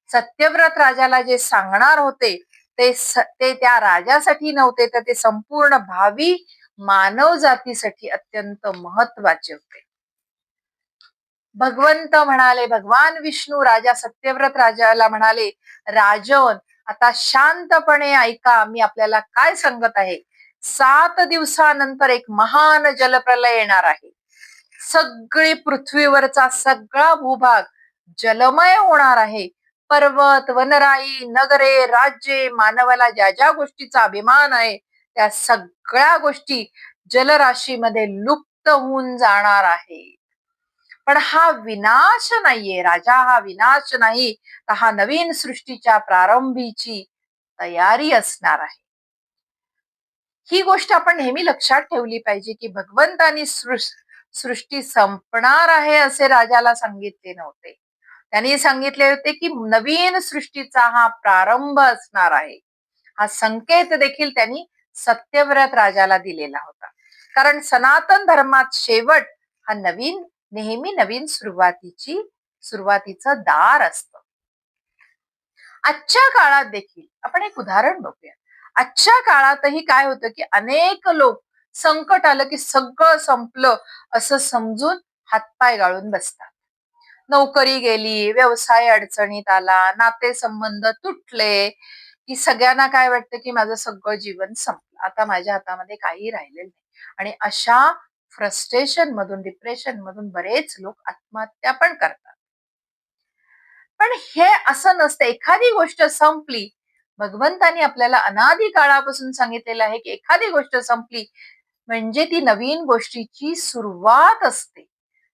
Speaker 1: सत्यव्रत राजाला जे सांगणार होते ते त्या राजासाठी नव्हते, तर ते संपूर्ण भावी मानव जातीसाठी अत्यंत महत्वाचे होते. भगवंत म्हणाले, भगवान विष्णू राजा सत्यव्रत राजाला म्हणाले, राजन, आता शांतपणे ऐका, मी आपल्याला काय सांगत आहे. 7 दिवसानंतर एक महान जलप्रलय येणार आहे. सगळी पृथ्वीवरचा सगळा भूभाग जलमय होणार आहे. पर्वत, वनराई, नगरे, राज्ये, मानवाला ज्या ज्या गोष्टीचा अभिमान आहे त्या सगळ्या गोष्टी जलराशीमध्ये लुप्त होऊन जाणार आहे. पण हा विनाश नाहीये राजा, हा विनाश नाही, तर हा नवीन सृष्टीच्या प्रारंभीची तयारी असणार आहे. ही गोष्ट आपण नेहमी लक्षात ठेवली पाहिजे की भगवंतानी सृष्टी संपणार आहे असे राजाला सांगितले नव्हते. त्यांनी सांगितले होते की नवीन सृष्टीचा हा प्रारंभ असणार आहे. हा संकेत देखील त्यांनी सत्यव्रत राजाला दिलेला होता. कारण सनातन धर्मात शेवट हा नेहमी नवीन सुरुवातीचं दार असतं. आजच्या काळात देखील आपण एक उदाहरण बघूया. आजच्या काळातही काय होतं की अनेक लोक संकट आलं की सगळं संपलं असं समजून हातपाय गाळून बसतात. नोकरी गेली, व्यवसाय अडचणीत आला, नातेसंबंध तुटले की सगळ्यांना काय वाटतं की माझं सगळं जीवन संपलं, आता माझ्या हातामध्ये काही राहिलेलं नाही. आणि अशा फ्रस्ट्रेशन मधून, डिप्रेशन मधून बरेच लोक आत्महत्या पण करतात. पण हे असं नसतं. एखादी गोष्ट संपली, भगवंतानी आपल्याला अनादी काळापासून सांगितलेलं आहे, की एखादी गोष्ट संपली म्हणजे ती नवीन गोष्टीची सुरुवात असते.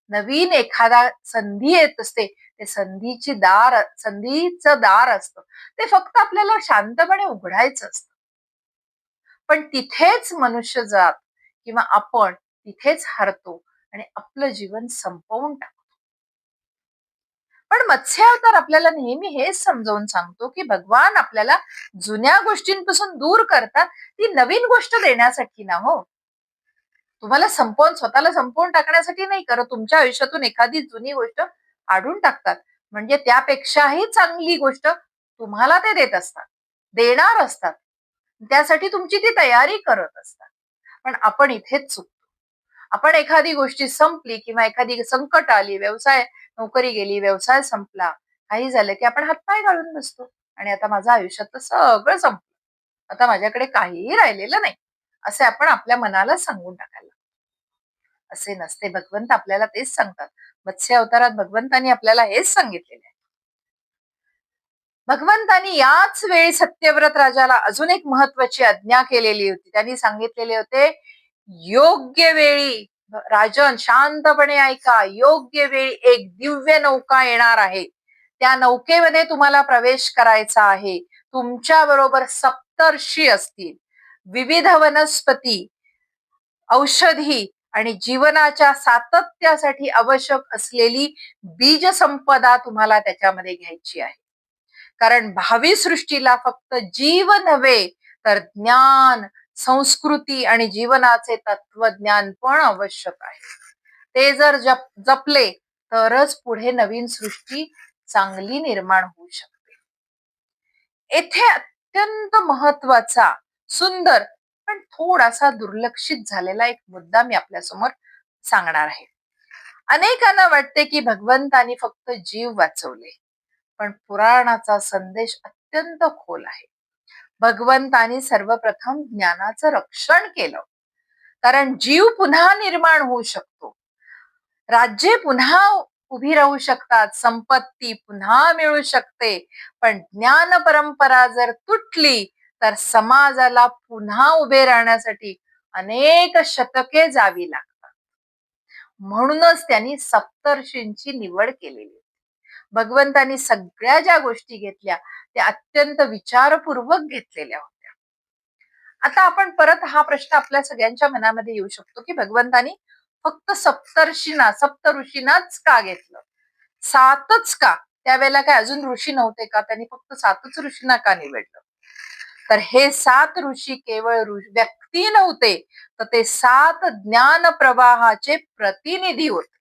Speaker 1: नवीन एखादा संधी येत असते. ते संधीचं दार असतं. ते फक्त आपल्याला शांतपणे उघडायचं असतं. पण तिथेच मनुष्यजात किंवा आपण तिथेच हरतो आणि आपलं जीवन संपवून टाकतो. पण मत्स्य अवतार आपल्याला नेहमी हेच समजावून सांगतो, की भगवान आपल्याला जुन्या गोष्टींपासून दूर करतात, ती नवीन गोष्ट देण्यासाठी ना हो. तुम्हाला स्वतःला संपवून टाकण्यासाठी नाही करत. तुमच्या आयुष्यातून एखादी जुनी गोष्ट काढून टाकतात. म्हणजे त्यापेक्षाही चांगली गोष्ट तुम्हाला ते देत असतात, देणार असतात. त्यासाठी तुमची ती तयारी करत असतात. पण आपण इथेच चुकतो. आपण एखादी गोष्टी संपली किंवा एखादी संकट आली, नोकरी गेली, व्यवसाय संपला, काही झालं की आपण हातपाय घालून बसतो आणि आता माझं आयुष्यातलं सगळं संपलं. आता माझ्याकडे काहीही राहिलेलं नाही. असे आपण आपल्या मनाला सांगून टाकायला. असे नसते. भगवंत आपल्याला तेच सांगतात. मत्स्य अवतारात भगवंतांनी आपल्याला हेच सांगितलेले आहे. भगवंतांनी याच वेळी सत्यव्रत राजाला अजून एक महत्वाची आज्ञा केलेली होती. त्यांनी सांगितलेले होते, योग्य वेळी राजन शांतपणे ऐका, योग्य वेळी एक दिव्य नौका येणार आहे. त्या नौकेमध्ये तुम्हाला प्रवेश करायचा आहे. तुमच्या बरोबर सप्तर्षी असतील. विविध वनस्पती, औषधी आणि जीवनाच्या सातत्यासाठी आवश्यक असलेली बीज संपदा तुम्हाला त्याच्यामध्ये घ्यायची आहे. कारण भावी सृष्टीला फक्त जीव नव्हे तर ज्ञान, संस्कृती आणि जीवनाचे तत्वज्ञान पण आवश्यक आहे. ते जर जपले तरच पुढे नवीन सृष्टी चांगली निर्माण होऊ शकते. येथे अत्यंत महत्वाचा, सुंदर पण थोडासा दुर्लक्षित झालेला एक मुद्दा मी आपल्यासमोर सांगणार आहे. अनेकांना वाटते की भगवंतानी फक्त जीव वाचवले, पण पुराणाचा संदेश अत्यंत खोल आहे. भगवंतानी सर्वप्रथम ज्ञानाचं रक्षण केलं, कारण जीव पुन्हा निर्माण होऊ शकतो, राज्ये पुन्हा उभी राहू शकतात, संपत्ती पुन्हा मिळू शकते. पण ज्ञान परंपरा जर तुटली तर समाजाला पुन्हा उभे राहण्यासाठी अनेक शतके जावी लागतात. म्हणूनच त्यांनी सप्तर्षींची निवड केलेली. भगवंतांनी सगळ्या ज्या गोष्टी घेतल्या त्या अत्यंत विचारपूर्वक घेतलेल्या होत्या. आता आपण परत हा प्रश्न आपल्या सगळ्यांच्या मनामध्ये येऊ शकतो, की भगवंतांनी फक्त सप्त ऋषींनाच का घेतलं, सातच का? त्यावेळेला काय अजून ऋषी नव्हते का? त्यांनी फक्त सातच ऋषींना का निवडलं? तर हे 7 ऋषी केवळ व्यक्ती नव्हते, तर ते 7 ज्ञान प्रवाहाचे प्रतिनिधी होते.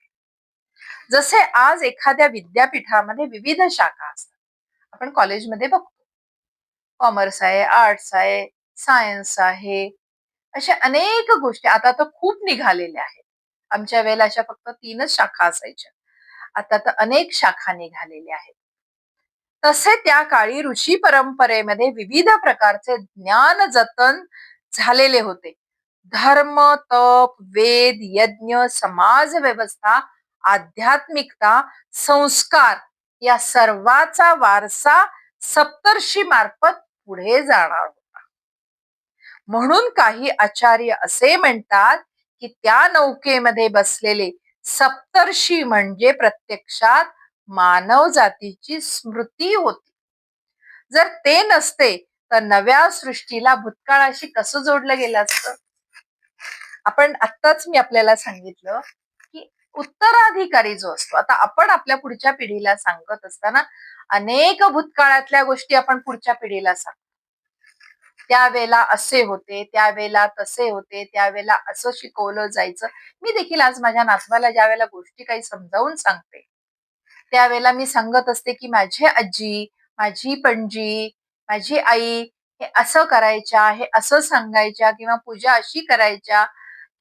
Speaker 1: जसे आज एखाद्या विद्यापीठामध्ये विविध शाखा असतात. आपण कॉलेजमध्ये बघतो, कॉमर्स आहे, आर्ट्स आहे, सायन्स आहे, अशा अनेक गोष्टी आता तर खूप निघालेल्या आहेत. आमच्या वेळेला अशा फक्त 3च शाखा असायच्या. आता तर अनेक शाखा निघालेल्या आहेत. तसे त्या काळी ऋषी परंपरेमध्ये विविध प्रकारचे ज्ञान जतन झालेले होते. धर्म, तप, वेद, यज्ञ, समाज व्यवस्था, आध्यात्मिकता, संस्कार या सर्वाचा वारसा सप्तर्षी मार्फत पुढे जाणार होता. म्हणून काही आचार्य असे म्हणतात, की त्या नौकेमध्ये बसलेले सप्तर्षी म्हणजे प्रत्यक्षात मानव जातीची स्मृती होती. जर ते नसते तर नव्या सृष्टीला भूतकाळाशी कसं जोडलं गेलं असतं? आत्ताच मी आपल्याला सांगितलं, की उत्तराधिकारी जो असतो, आता आपण आपल्या पुढच्या पिढीला सांगत असताना अनेक भूतकाळातल्या गोष्टी आपण पुढच्या पिढीला सांगतो. त्यावेळेला असे होते, त्यावेळेला तसे होते, त्यावेळेला असं शिकवलं जायचं. मी देखील आज माझ्या नातवाला ज्या वेळेला गोष्टी काही समजावून सांगते, त्यावेळेला मी सांगत असते, की माझी आजी, माझी पणजी, माझी आई हे असं करायच्या, हे असं सांगायच्या किंवा पूजा अशी करायच्या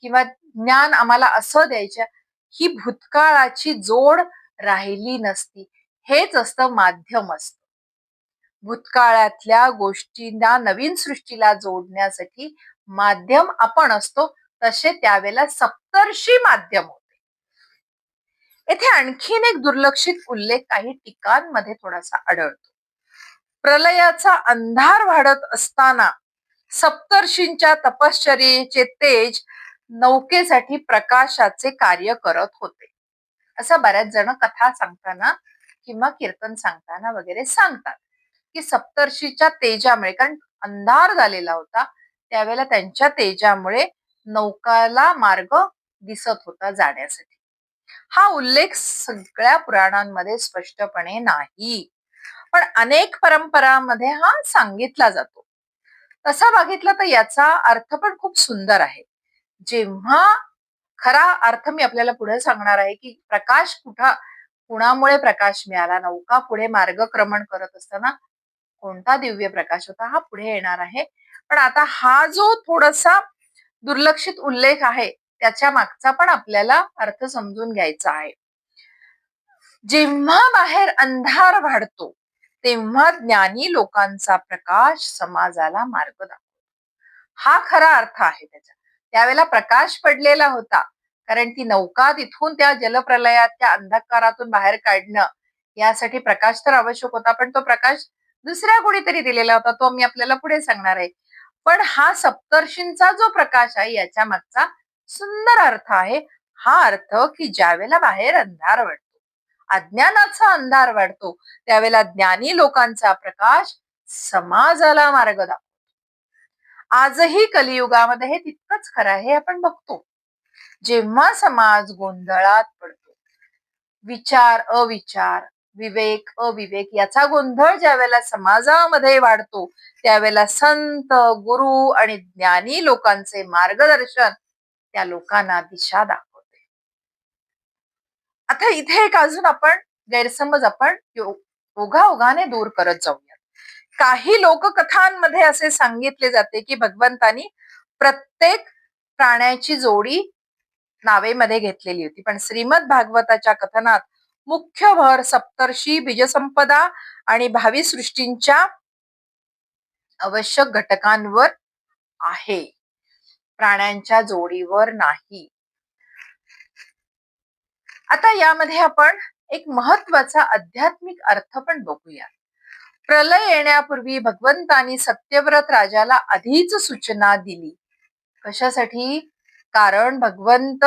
Speaker 1: किंवा ज्ञान आम्हाला असं द्यायच्या. ही भूतकाळाची जोड राहिली नसती. हेच असतं माध्यम असतं. भूतकाळातल्या गोष्टींना नवीन सृष्टीला जोडण्यासाठी माध्यम आपण असतो. तसे त्यावेळेला सप्तर्षी माध्यम होते. येथे आणखीन एक दुर्लक्षित उल्लेख काही टीकांमध्ये थोडासा आढळतो. प्रलयाचा अंधार वाढत असताना सप्तर्षींच्या तपश्चर्येचे तेज नौकेसाठी प्रकाशाचे कार्य करत होते, असं बऱ्याच जण कथा सांगताना किंवा कीर्तन सांगताना वगैरे सांगतात की सप्तर्षीच्या तेजामुळे, कारण अंधार झालेला होता त्यावेळेला त्यांच्या तेजामुळे नौकाला मार्ग दिसत होता जाण्यासाठी. हा उल्लेख सगळ्या पुराणांमध्ये स्पष्टपणे नाही, पण अनेक परंपरांमध्ये हा सांगितला जातो. तसा बघितलं तर याचा अर्थ पण खूप सुंदर आहे. जेव्हा खरा अर्थ मी आपल्याला पुढे सांगणार आहे की प्रकाश कुणामुळे प्रकाश मिळाला, नौका पुढे मार्गक्रमण करत असताना कोणता दिव्य प्रकाश होता, हा पुढे येणार आहे. पण आता हा जो थोडासा दुर्लक्षित उल्लेख आहे त्याच्या मागचा पण आपल्याला अर्थ समजून घ्यायचा आहे. जेव्हा बाहेर अंधार वाढतो तेव्हा ज्ञानी लोकांचा प्रकाश समाजाला मार्ग दाखवतो, हा खरा अर्थ आहे त्याचा. त्यावेळेला प्रकाश पडलेला होता, कारण ती नौका तिथून त्या जलप्रलयात त्या अंधकारातून बाहेर काढणं यासाठी प्रकाश तर आवश्यक होता, पण तो प्रकाश दुसऱ्या कोणीतरी दिलेला होता, तो मी आपल्याला पुढे सांगणार आहे. पण हा सप्तर्षींचा जो प्रकाश आहे याच्या मागचा सुंदर अर्थ आहे. हा अर्थ की ज्यावेळेला बाहेर अंधार वाढतो, अज्ञानाचा अंधार वाढतो, त्यावेळेला ज्ञानी लोकांचा प्रकाश समाजाला मार्ग दाखवतो. आजही कलियुगामध्ये हे तितकंच खरं आहे, हे आपण बघतो. जेव्हा समाज गोंधळात पडतो, विचार अविचार, विवेक अविवेक याचा गोंधळ ज्यावेळेला समाजामध्ये वाढतो, त्यावेळेला संत, गुरु आणि ज्ञानी लोकांचे मार्गदर्शन त्या लोकांना दिशा दाखवते. आता इथे एक अजून आपण गैरसमज आपण ओघाओघाने दूर करत जाऊया. काही लोककथांमध्ये असे सांगितले जाते की भगवंतानी प्रत्येक प्राण्याची जोडी नावेमध्ये घेतलेली होती, पण श्रीमद भागवताच्या कथनात मुख्य भर सप्तर्षी, बीजसंपदा आणि भावी सृष्टींच्या आवश्यक घटकांवर आहे, प्राण्यांच्या जोडीवर नाही. आता यामध्ये आपण एक महत्वाचा आध्यात्मिक अर्थ पण बघूया. प्रलय येण्यापूर्वी भगवंतानी सत्यव्रत राजाला आधीच सूचना दिली. कशासाठी? कारण भगवंत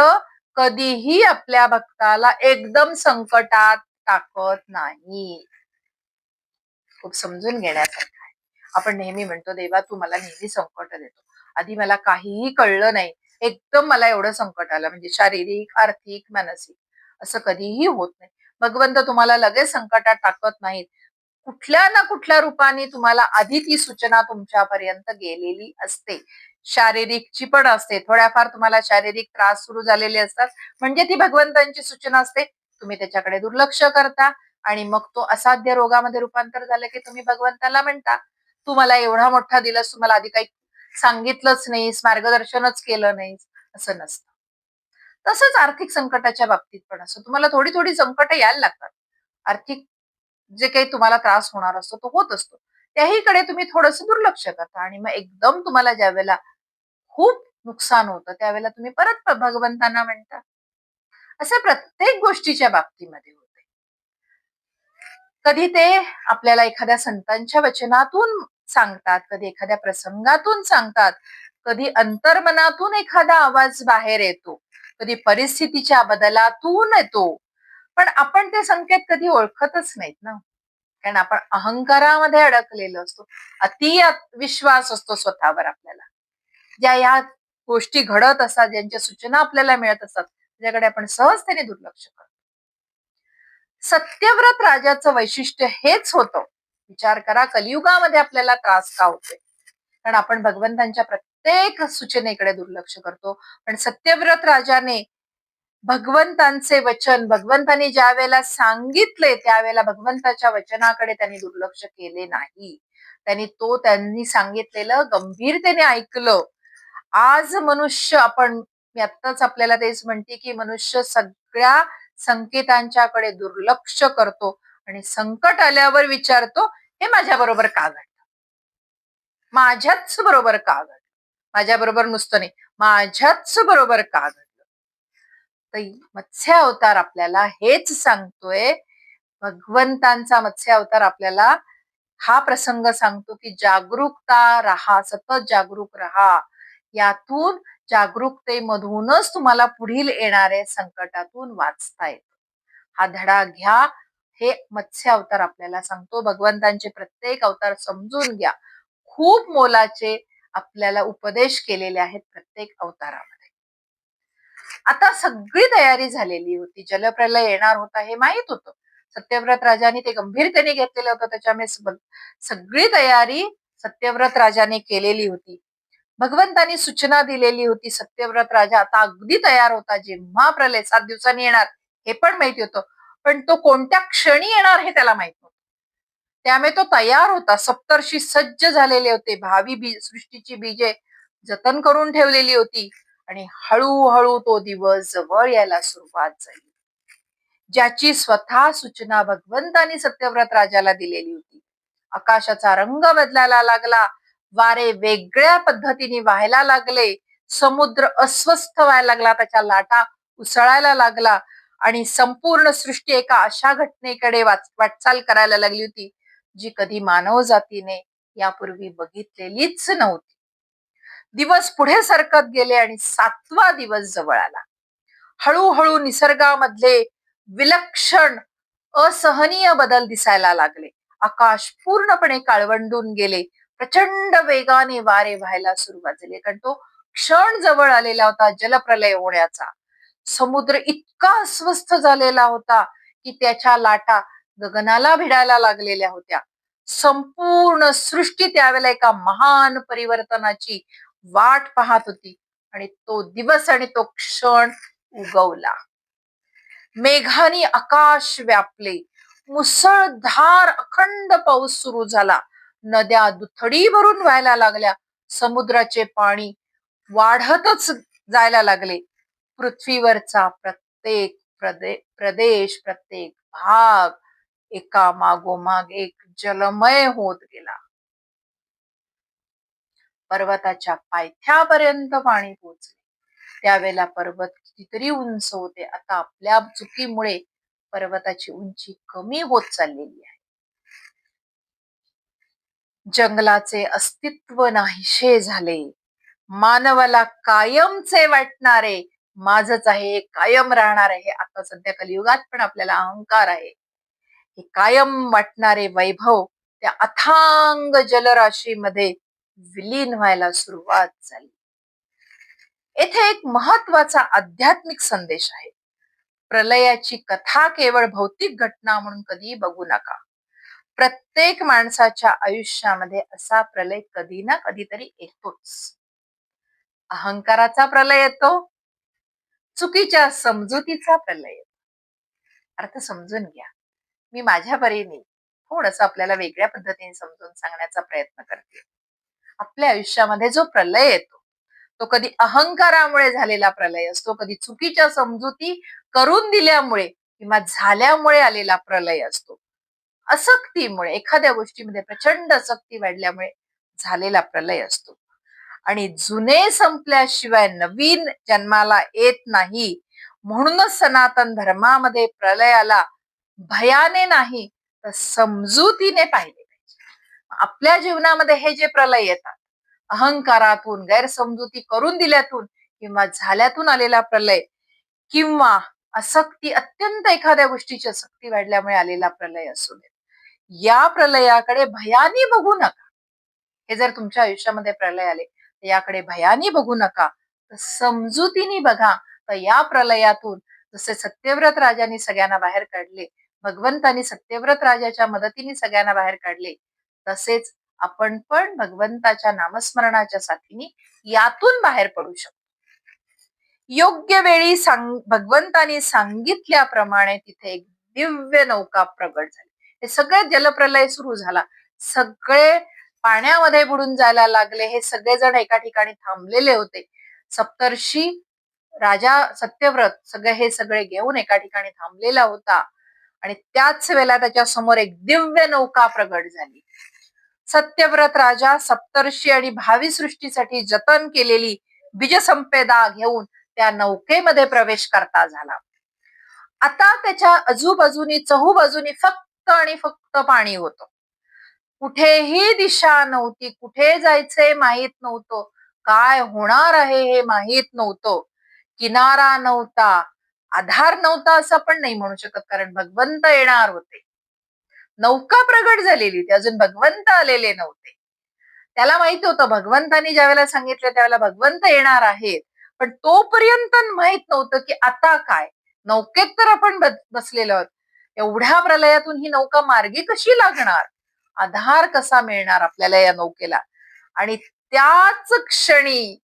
Speaker 1: कधीही आपल्या भक्ताला एकदम संकटात टाकत नाही. खूप समजून घेण्यासारखं आहे. आपण नेहमी म्हणतो देवा तू मला नेहमी संकट देतो, आधी मला काहीही कळलं नाही, एकदम मला एवढं संकट आलं, म्हणजे शारीरिक, आर्थिक, मानसिक, असं कधीही होत नाही. भगवंत तुम्हाला लगेच संकटात टाकत नाहीत, कुठल्या ना कुठल्या रूपाने तुम्हाला आधी ती सूचना तुमच्यापर्यंत गेलेली असते. शारीरिकची पण असते, थोड्याफार तुम्हाला शारीरिक त्रास सुरू झालेले असतात, म्हणजे ती भगवंतांची सूचना असते. तुम्ही त्याच्याकडे दुर्लक्ष करता आणि मग तो असाध्य रोगामध्ये रूपांतर झालं की तुम्ही भगवंताला म्हणता तू मला एवढा मोठा दिलास, तुम्हाला आधी काही सांगितलंच नाहीस, मार्गदर्शनच केलं नाहीस. असं नसतं. तसंच आर्थिक संकटाच्या बाबतीत पण असं तुम्हाला थोडी थोडी संकट यायला लागतात. आर्थिक जे काही तुम्हाला त्रास होणार असतो तो होत असतो, त्याहीकडे तुम्ही थोडंसं दुर्लक्ष करता आणि मग एकदम तुम्हाला ज्या वेळेला खूप नुकसान होतं त्यावेळेला तुम्ही परत भगवंतांना म्हणता. असं प्रत्येक गोष्टीच्या बाबतीमध्ये होते. कधी ते आपल्याला एखाद्या संतांच्या वचनातून सांगतात, कधी एखाद्या प्रसंगातून सांगतात, कधी अंतर्मनातून एखादा आवाज बाहेर येतो, कधी परिस्थितीच्या बदलातून येतो. पण आपण ते संकेत कधी ओळखतच नाहीत ना, कारण आपण अहंकारामध्ये अडकलेलो असतो. अति विश्वास असतो स्वतःवर आपल्याला. ज्या या गोष्टी घडत असतात, ज्यांच्या सूचना आपल्याला मिळत असतात, त्याच्याकडे आपण सहजतेने दुर्लक्ष करतो. सत्यव्रत राजाचं वैशिष्ट्य हेच होतं. विचार करा कलियुगामध्ये आपल्याला त्रास का होतोय, कारण आपण भगवंतांच्या प्रत्येक सूचनेकडे दुर्लक्ष करतो. पण सत्यव्रत राजाने भगवंतांचे वचन, भगवंतांनी ज्या वेळेला सांगितले त्यावेळेला भगवंताच्या वचनाकडे त्यांनी दुर्लक्ष केले नाही. त्यांनी सांगितलेलं गंभीरतेने ऐकलं. आज मनुष्य मी आत्ताच आपल्याला तेच म्हणते की मनुष्य सगळ्या संकेतांच्याकडे दुर्लक्ष करतो आणि संकट आल्यावर विचारतो हे माझ्या बरोबर का घडलं, माझ्याच बरोबर का घडलं, माझ्या बरोबर नुसतं नाही माझ्याच बरोबर का घडलं. मत्स्य अवतार आपल्याला हेच सांगतोय, भगवंतांचा मत्स्य अवतार आपल्याला हा प्रसंग सांगतो की जागरूकता राहा, सतत जागरूक राहा. यातून जागरूकतेमधूनच तुम्हाला पुढील येणाऱ्या संकटातून वाचता येतं. हा धडा घ्या. हे मत्स्य अवतार आपल्याला सांगतो. भगवंतांचे प्रत्येक अवतार समजून घ्या. खूप मोलाचे आपल्याला उपदेश केलेले आहेत प्रत्येक अवतारामध्ये. आता सगळी तयारी झालेली होती. जलप्रलय येणार होता हे माहित होतं. सत्यव्रत राजाने ते गंभीरतेने घेतलेलं होतं. त्याच्यामुळे सगळी तयारी सत्यव्रत राजाने केलेली होती. भगवंतांनी सूचना दिलेली होती. सत्यव्रत राजा आता अगदी तयार होता. जेव्हा प्रलय 7 दिवसांनी येणार हे पण माहिती होतं, पण तो कोणत्या क्षणी येणार हे त्याला माहित नव्हतं. त्यामुळे तो तयार होता. सप्तर्षी सज्ज झालेले होते. भावी सृष्टीची बीजे जतन करून ठेवलेली होती आणि हळूहळू तो दिवस जवळ यायला सुरुवात झाली. ज्याची स्वतः सूचना भगवंतांनी सत्यव्रत राजाला दिलेली होती. आकाशाचा रंग बदलायला लागला. वारे वेगळ्या पद्धतीने व्हायला लागले. समुद्र अस्वस्थ व्हायला लागला. त्याच्या लाटा उसळायला लागला आणि संपूर्ण सृष्टी एका अशा घटनेकडे वाटचाल करायला लागली होती जी कधी मानव जातीने यापूर्वी बघितलेलीच नव्हती. दिवस पुढे सरकत गेले आणि 7वा दिवस जवळ आला. हळूहळू निसर्गामधले विलक्षण असहनीय बदल दिसायला लागले. आकाश पूर्णपणे काळवंडून गेले. प्रचंड वेगाने वारे व्हायला सुरुवात झाली. कारण तो क्षण जवळ आलेला होता जलप्रलय होण्याचा. समुद्र इतका अस्वस्थ झालेला होता की त्याच्या लाटा गगनाला भिडायला लागलेल्या होत्या. संपूर्ण सृष्टी त्यावेळेला एका महान परिवर्तनाची वाट पाहत होती आणि तो दिवस आणि तो क्षण उगवला. मेघानी आकाश व्यापले. मुसळधार अखंड पाऊस सुरू झाला. नद्या दुथडी भरून व्हायला लागल्या. समुद्राचे पाणी वाढतच जायला लागले. पृथ्वीवरचा प्रत्येक प्रदेश, प्रत्येक भाग एका मागोमाग एक जलमय होत गेला. पर्वताच्या पायथ्यापर्यंत पाणी पोचले. त्यावेळेला पर्वत कितीतरी उंच होते. आता आपल्या चुकीमुळे पर्वताची उंची कमी होत चाललेली आहे. जंगलाचे अस्तित्व नाहीसे झाले. मानवाला कायमचे वाटणारे माझच आहे, कायम राहणार आहे. आता सध्या कलियुगात पण आपल्याला अहंकार आहे. हे कायम वाटणारे वैभव त्या अथांग जलराशीमध्ये विलीन व्हायला सुरुवात झाली. येथे एक महत्वाचा आध्यात्मिक संदेश आहे. प्रलयाची कथा केवळ भौतिक घटना म्हणून कधी बघू नका. प्रत्येक माणसाच्या आयुष्यामध्ये असा प्रलय कधी ना कधीतरी येतोच. अहंकाराचा प्रलय येतो, चुकीच्या समजुतीचा प्रलय येतो. अर्थ समजून घ्या. मी माझ्या परीने थोडस आपल्याला वेगळ्या पद्धतीने समजून सांगण्याचा प्रयत्न करते. आपल्या आयुष्यामध्ये जो प्रलय येतो तो कधी अहंकारामुळे झालेला प्रलय असतो, कधी चुकीच्या समजुती करून दिल्यामुळे किंवा झाल्यामुळे आलेला प्रलय असतो. आसक्तीमुळे, एखाद्या गोष्टीमध्ये प्रचंड आसक्ती वाढल्यामुळे झालेला प्रलय असतो. आणि जुने संपल्याशिवाय नवीन जन्माला येत नाही. म्हणूनच सनातन धर्मामध्ये प्रलयाला भयाने नाही तर समजुतीने पाहिले पाहिजे. आपल्या जीवनामध्ये हे जे प्रलय येतात, अहंकारातून, गैरसमजुती करून दिल्यातून किंवा झाल्यातून आलेला प्रलय, किंवा आसक्ती, अत्यंत एखाद्या गोष्टीची आसक्ती वाढल्यामुळे आलेला प्रलय असू दे, या प्रलयाकडे भयाने बघू नका. हे जर तुमच्या आयुष्यामध्ये प्रलय आले तर याकडे भयाने बघू नका, तर समजुतीने बघा. तर या प्रलयातून जसे सत्यव्रत राजांनी सगळ्यांना बाहेर काढले, भगवंतांनी सत्यव्रत राजाच्या मदतीने सगळ्यांना बाहेर काढले, तसेच आपण पण भगवंताच्या नामस्मरणाच्या साथीने यातून बाहेर पडू शकतो. योग्य वेळी भगवंतांनी सांगितल्याप्रमाणे तिथे एक दिव्य नौका प्रगट झाली. हे सगळे जलप्रलय सुरू झाला. सगळे पाण्यामध्ये बुडून जायला लागले. हे सगळेजण एका ठिकाणी थांबलेले होते. सप्तर्षी राजा सत्यव्रत हे सगळे घेऊन एका ठिकाणी थांबलेला होता आणि त्याच वेळेला त्याच्या समोर एक दिव्य नौका प्रगट झाली. सत्यव्रत राजा सप्तर्षी आणि भावी सृष्टीसाठी जतन केलेली बीजसंपेदा घेऊन त्या नौकेमध्ये प्रवेश करता झाला. आता त्याच्या आजूबाजूनी चहूबाजूनी फक्त आणि फक्त पाणी होतं. कुठेही दिशा नव्हती, कुठे जायचंय माहित नव्हतं, काय होणार आहे हे माहित नव्हतं. किनारा नव्हता, आधार नव्हता असं पण नाही म्हणू शकत, कारण भगवंत येणार होते. नौका प्रगट झालेली, ते अजून भगवंत आलेले नव्हते. त्याला माहित होतं भगवंतानी ज्या वेळेला सांगितलं त्यावेळेला भगवंत येणार आहेत, पण तोपर्यंत माहित नव्हतं की आता काय. नौकेत तर आपण बसलेलो आहोत, एवढ्या प्रलयातून ही नौका मार्गी कशी लागणार, आधार कसा मिळणार आपल्याला या नौकेला. आणि त्याच क्षणी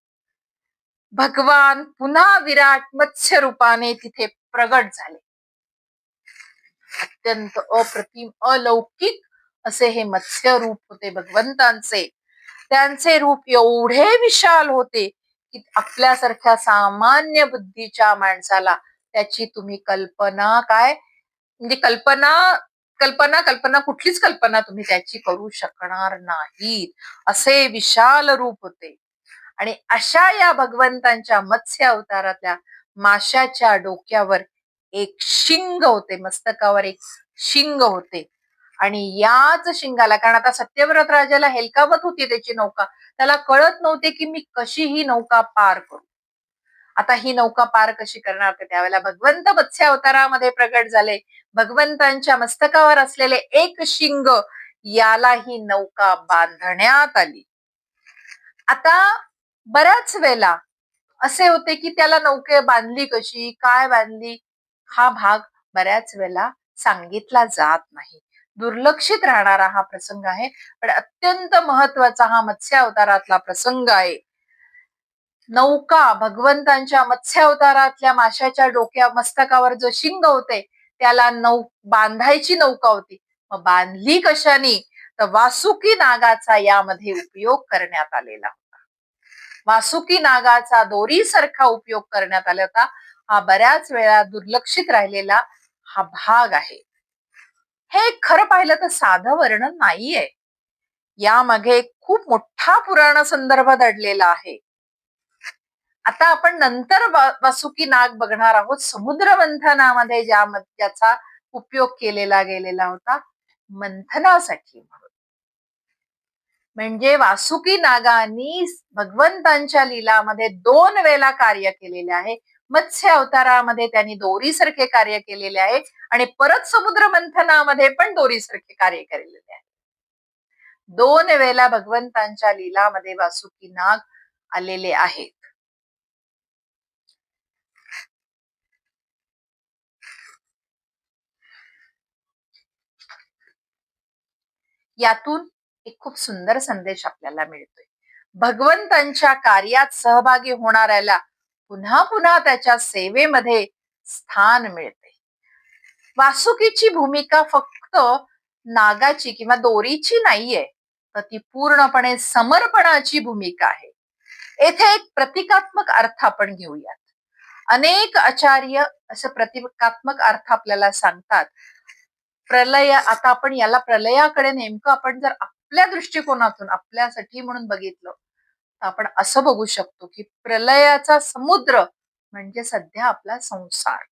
Speaker 1: भगवान पुन्हा विराट मत्स्य रूपाने तिथे प्रगट झाले. अत्यंत अप्रतिम अलौकिक असे हे मत्स्य रूप होते भगवंतांचे. त्यांचे रूप एवढे विशाल होते की आपल्यासारख्या सामान्य बुद्धीच्या माणसाला त्याची तुम्ही कल्पना काय, म्हणजे कल्पना कल्पना कल्पना कुठलीच कल्पना तुम्ही त्याची करू शकणार नाही, असे विशाल रूप होते. आणि अशा या भगवंतांच्या मत्स्य अवतारातल्या माशाच्या डोक्यावर एक शिंग होते, मस्तकावर एक शिंग होते. आणि याच शिंगाला, कारण आता सत्यव्रत राजाला हेलकावत होती त्याची नौका, त्याला कळत नव्हते की मी कशी ही नौका पार करू. आता ही नौका पार कशी करणार, तर त्यावेळेला भगवंत मत्स्य अवतारामध्ये प्रगट झाले. भगवंतांच्या मस्तकावर असलेले एक शिंग, याला ही नौका बांधण्यात आली. आता बऱ्याच वेळेला असे होते की त्याला नौके बांधली कशी, काय बांधली, हा भाग बऱ्याच वेळेला सांगितला जात नाही, दुर्लक्षित राहणारा हा प्रसंग आहे. पण अत्यंत महत्वाचा हा मत्स्य अवतारातला प्रसंग आहे. नौका भगवंतांच्या मत्स्य अवतारातल्या माशाच्या डोक्या मस्तकावर जो शिंग होते त्याला बांधायची नौका होती. मग बांधली कशाने, तर वासुकी नागाचा यामध्ये उपयोग करण्यात आलेला होता. वासुकी नागाचा दोरीसारखा उपयोग करण्यात आला होता. हा बऱ्याच वेळा दुर्लक्षित राहिलेला हा भाग आहे. हे खरं पाहिलं तर साधं वर्णन नाहीये, यामागे खूप मोठा पुराण संदर्भ दडलेला आहे. आता आपण नंतर वासुकी नाग बघणार आहोत, समुद्र मंथनामध्ये ज्याचा उपयोग केलेला गेलेला होता मंथनासाठी म्हणून. म्हणजे वासुकी नागांनी भगवंतांच्या लीलामध्ये 2 वेळेला कार्य केलेले आहे. मत्स्य अवतारामध्ये त्यांनी दोरीसारखे कार्य केलेले आहे आणि परत समुद्र मंथनामध्ये पण दोरीसारखे कार्य केलेले आहे. 2 वेळेला भगवंतांच्या लीलामध्ये वासुकी नाग आलेले आहेत. यातून एक खूप सुंदर संदेश आपल्याला मिळतोय. भगवंतांच्या कार्यात सहभागी होणाऱ्याला पुन्हा पुन्हा त्याच्या सेवेमध्ये स्थान मिळते. वासुकीची भूमिका फक्त नागाची किंवा दोरीची नाहीये, तर ती पूर्णपणे समर्पणाची भूमिका आहे. येथे एक प्रतिकात्मक अर्थ आपण घेऊयात. अनेक आचार्य असं प्रतिकात्मक अर्थ आपल्याला सांगतात. प्रलय, आता आपण याला प्रलयाकडे नेमकं आपण जर आपल्या दृष्टिकोनातून आपल्यासाठी म्हणून बघितलं तर आपण असं बघू शकतो की प्रलयाचा समुद्र म्हणजे सध्या आपला संसार,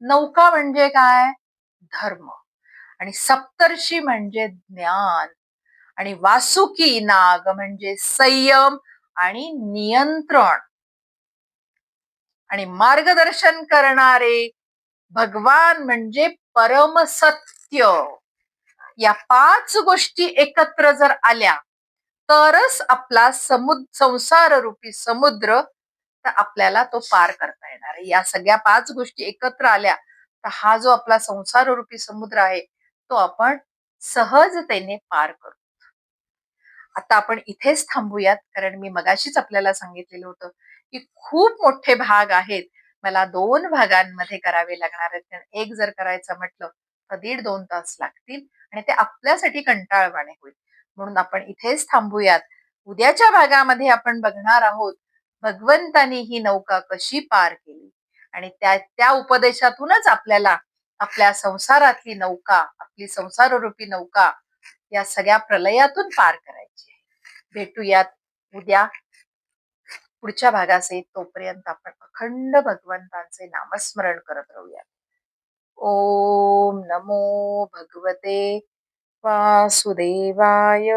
Speaker 1: नौका म्हणजे काय, धर्म, आणि सप्तर्षी म्हणजे ज्ञान, आणि वासुकी नाग म्हणजे संयम आणि नियंत्रण, आणि मार्गदर्शन करणारे भगवान म्हणजे परमसत्य. या 5 गोष्टी एकत्र जर आल्या तरच आपला संसार रूपी समुद्र तर आपल्याला तो पार करता येणार आहे. या सगळ्या 5 गोष्टी एकत्र आल्या तर हा जो आपला संसार रूपी समुद्र आहे तो आपण सहजतेने पार करू. आता आपण इथेच थांबूयात, कारण मी मगाशीच आपल्याला सांगितलेलं होतं की खूप मोठे भाग आहेत, मला 2 भागांमध्ये करावे लागणार आहेत. एक जर करायचं म्हटलं तर 1.5-2 तास लागतील आणि ते आपल्यासाठी कंटाळवाणे होईल. म्हणून आपण इथेच थांबूयात. उद्याच्या भागामध्ये आपण बघणार आहोत भगवंतानी ही नौका कशी पार केली आणि त्या उपदेशातूनच आपल्याला आपल्या संसारातली नौका, आपली संसाररूपी नौका या सगळ्या प्रलयातून पार करायची आहे. भेटूयात उद्या. पुढच्या भागास येत तोपर्यंत आपण अखंड भगवंतांचे नामस्मरण करत राहूया. ओम नमो भगवते वासुदेवाय.